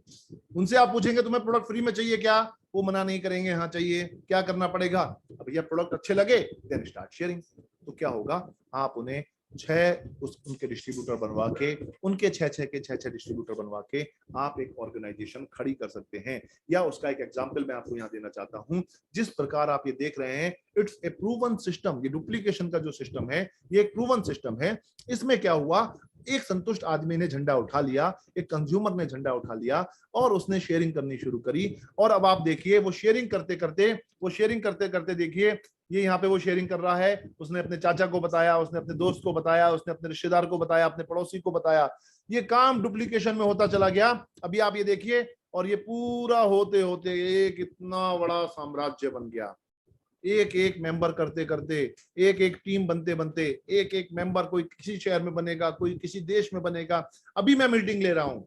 उनसे आप पूछेंगे तुम्हें प्रोडक्ट फ्री में चाहिए क्या, वो मना नहीं करेंगे, हाँ चाहिए। क्या करना पड़ेगा? अब भैया प्रोडक्ट अच्छे लगे, देन स्टार्ट शेयरिंग। तो क्या होगा, आप उन्हें 6 उनके डिस्ट्रीब्यूटर बनवा के, उनके 6 डिस्ट्रीब्यूटर बनवा के आप एक ऑर्गेनाइजेशन खड़ी कर सकते हैं। या उसका एक एग्जांपल मैं आपको यहाँ देना चाहता हूँ। जिस प्रकार आप ये देख रहे हैं, इट्स ए प्रूवन सिस्टम। ये डुप्लीकेशन का जो सिस्टम है, ये एक प्रूवन सिस्टम है। इसमें क्या हुआ, एक संतुष्ट आदमी ने झंडा उठा लिया, एक कंज्यूमर ने झंडा उठा लिया और उसने शेयरिंग करनी शुरू करी। और अब आप देखिए वो शेयरिंग करते करते देखिए ये यहाँ पे वो शेयरिंग कर रहा है, उसने अपने चाचा को बताया, उसने अपने दोस्त को बताया, उसने अपने रिश्तेदार को बताया, अपने पड़ोसी को बताया, ये काम डुप्लीकेशन में होता चला गया। अभी आप ये देखिए, और ये पूरा होते होते एक इतना बड़ा साम्राज्य बन गया। एक एक मेंबर करते करते, एक एक टीम बनते बनते, एक एक मेंबर कोई किसी शहर में बनेगा, कोई किसी देश में बनेगा। अभी मैं मीटिंग ले रहा हूं,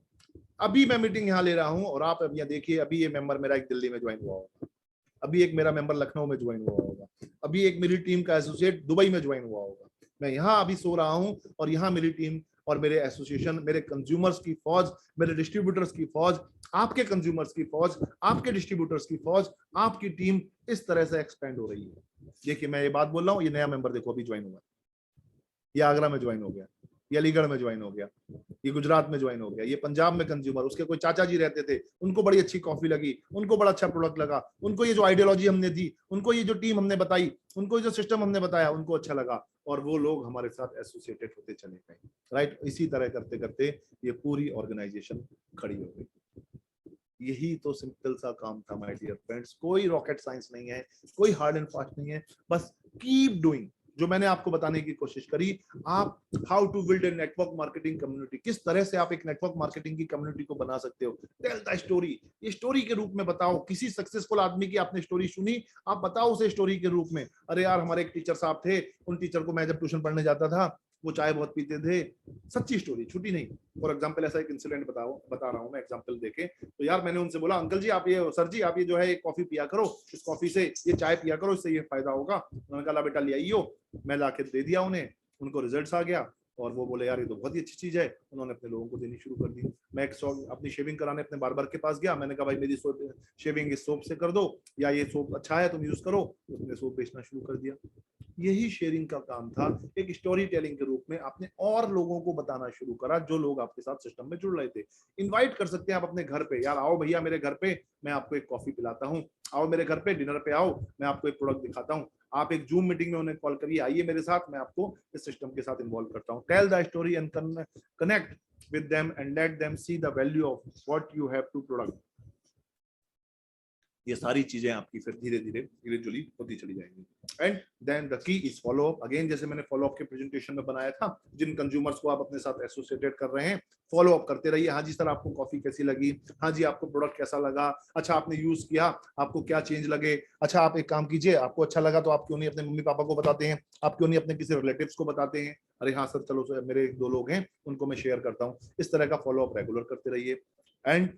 अभी मैं मीटिंग यहाँ ले रहा हूं, और आप अब यहाँ देखिए, अभी ये मेंबर मेरा एक दिल्ली में ज्वाइन हुआ होगा, अभी एक मेरा मेंबर लखनऊ में ज्वाइन हुआ होगा, अभी एक मेरी टीम का एसोसिएट दुबई में ज्वाइन हुआ होगा। मैं यहाँ अभी सो रहा हूँ और यहाँ मेरी टीम और मेरे एसोसिएशन, मेरे कंज्यूमर्स की फौज, मेरे डिस्ट्रीब्यूटर्स की फौज, आपके कंज्यूमर्स की फौज, आपके डिस्ट्रीब्यूटर्स की फौज, आपकी टीम इस तरह से एक्सपेंड हो रही है। देखिए मैं ये बात बोल रहा हूँ, ये नया मेंबर देखो अभी ज्वाइन हुआ, ये आगरा में ज्वाइन हो गया, ये अलीगढ़ में ज्वाइन हो गया, ये गुजरात में ज्वाइन हो गया, ये पंजाब में कंज्यूमर, उसके कोई चाचा जी रहते थे, उनको बड़ी अच्छी कॉफी लगी, उनको बड़ा अच्छा प्रोडक्ट लगा, उनको ये जो आइडियोलॉजी हमने दी, उनको ये जो टीम हमने बताई, उनको जो सिस्टम हमने बताया, उनको अच्छा लगा, और वो लोग हमारे साथ एसोसिएटेड होते चले गए। राइट, इसी तरह करते करते ये पूरी ऑर्गेनाइजेशन खड़ी हो गई। यही तो सिंपल सा काम था माय डियर फ्रेंड्स, कोई रॉकेट साइंस नहीं है, कोई हार्ड एंड फास्ट नहीं है, बस कीप डूइंग। जो मैंने आपको बताने की कोशिश करी, आप how to build a network marketing community, किस तरह से आप एक नेटवर्क मार्केटिंग की कम्युनिटी को बना सकते हो। टेल द स्टोरी, ये स्टोरी के रूप में बताओ। किसी सक्सेसफुल आदमी की आपने स्टोरी सुनी, आप बताओ उसे स्टोरी के रूप में। अरे यार हमारे एक टीचर साहब थे, उन टीचर को मैं जब ट्यूशन पढ़ने जाता था, वो चाय बहुत पीते थे। सच्ची स्टोरी, छुट्टी नहीं। फॉर एग्जाम्पल ऐसा एक इंसिडेंट बता रहा हूँ मैं, एग्जाम्पल देके। तो यार मैंने उनसे बोला, अंकल जी आप ये, सर जी आप ये जो है एक कॉफी पिया करो, इस कॉफी से ये चाय पिया करो, इससे ये फायदा होगा। उन्होंने कहा बेटा ले आइयो, मैं लाके दे दिया उन्हें, उनको रिजल्ट्स आ गया और वो बोले यार ये तो बहुत ही अच्छी चीज है। उन्होंने अपने लोगों को देनी शुरू कर दी। मैं अपनी शेविंग कराने अपने बार्बर के पास गया, मैंने कहा भाई मेरी शेविंग इस सोप से कर दो, या ये सोप अच्छा है तुम यूज करो। उसने सोप बेचना शुरू कर दिया। यही शेयरिंग का काम था। एक स्टोरी टेलिंग के रूप में आपने और लोगों को बताना शुरू करा, जो लोग आपके साथ सिस्टम में जुड़ रहे थे। इनवाइट कर सकते हैं आप अपने घर पे, यार आओ भैया मेरे घर पे, मैं आपको एक कॉफी पिलाता हूँ, आओ मेरे घर पे डिनर पे आओ, मैं आपको एक प्रोडक्ट दिखाता हूँ। आप एक जूम मीटिंग में उन्हें कॉल करिए, आइए मेरे साथ, मैं आपको इस सिस्टम के साथ इन्वॉल्व करता हूँ। Tell the story and connect with them and let them see the value of what you have to product. ये सारी चीजें आपकी फिर धीरे धीरे ग्रेजुअली होती चली जाएंगी। And then the key is follow up. Again जैसे मैंने फॉलो अप के प्रेजेंटेशन में बनाया था, जिन कंज्यूमर्स को आप अपने साथ एसोसिएटेड कर रहे हैं, फॉलो अप करते रहिए। हाँ जी सर आपको कॉफी कैसी लगी, हाँ जी आपको प्रोडक्ट कैसा लगा, अच्छा आपने यूज किया, आपको क्या चेंज लगे, अच्छा आप एक काम कीजिए, आपको अच्छा लगा तो आप क्यों नहीं अपने मम्मी पापा को बताते हैं, आप क्यों नहीं अपने किसी रिलेटिव्स को बताते हैं, अरे हाँ सर चलो सर मेरे 1-2 लोग हैं उनको मैं शेयर करता हूँ। इस तरह का फॉलो अप रेगुलर करते रहिए। And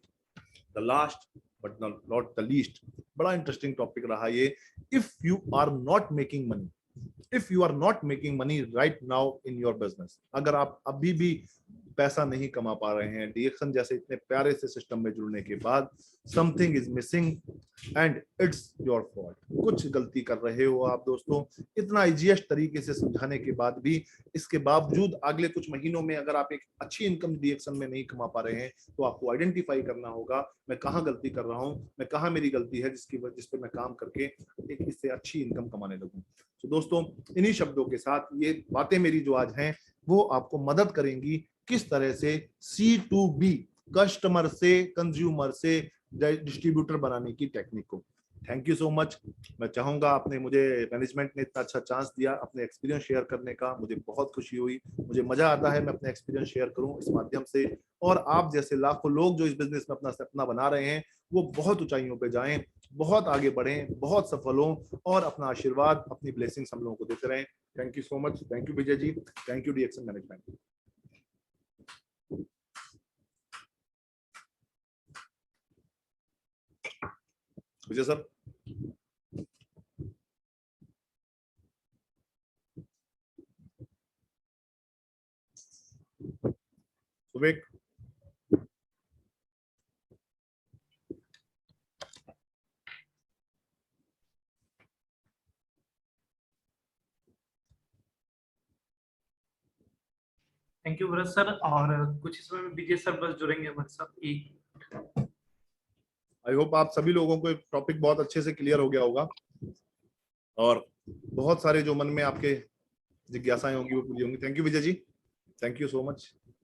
the last but not the least, बड़ा इंटरेस्टिंग टॉपिक रहा ये, if you are not making money, if you are not making money right now in your business, अगर आप अभी भी पैसा नहीं कमा पा रहे हैं डीएक्सन जैसे इतने प्यारे से सिस्टम में जुड़ने के बाद, something is missing and it's your fault. कुछ गलती कर रहे हो आप दोस्तों। इतना इजीएस्ट तरीके से समझाने के बाद भी, इसके बावजूद अगले कुछ महीनों में अगर आप एक अच्छी इनकम डीएक्सन में नहीं कमा पा रहे हैं, तो आपको आइडेंटिफाई करना होगा मैं कहाँ गलती कर रहा हूँ, मैं कहाँ मेरी गलती है जिस पर मैं काम करके एक इससे अच्छी इनकम कमाने लगूं। तो दोस्तों इन्हीं शब्दों के साथ ये बातें मेरी जो आज हैं वो आपको मदद करेंगी किस तरह से C2B, कस्टमर से कंज्यूमर से डिस्ट्रीब्यूटर बनाने की टेक्निक को। Thank you so much. मैं चाहूंगा, आपने मुझे, मैनेजमेंट ने इतना अच्छा चांस दिया अपने एक्सपीरियंस शेयर करने का, मुझे बहुत खुशी हुई। मुझे मजा आता है मैं अपने एक्सपीरियंस शेयर करूं इस माध्यम से, और आप जैसे लाखों लोग जो इस बिजनेस में अपना सपना बना रहे हैं वो बहुत ऊंचाइयों पे जाएं, बहुत आगे बढ़ें, बहुत सफल हों, और अपना आशीर्वाद, अपनी ब्लेसिंग्स हम लोगों को देते रहें। Thank you so much. Thank you Vijay ji, thank you DXN management. Vijay sir. सुबेक। Thank you Bharat sir. और कुछ इस समय में विजय सर बस जुड़ेंगे हमारे साथ। एक आई होप आप सभी लोगों को टॉपिक बहुत अच्छे से क्लियर हो गया होगा, और बहुत सारे जो मन में आपके जिज्ञासाएं होंगी वो पूरी होंगी। Thank you Vijay ji, thank you so much.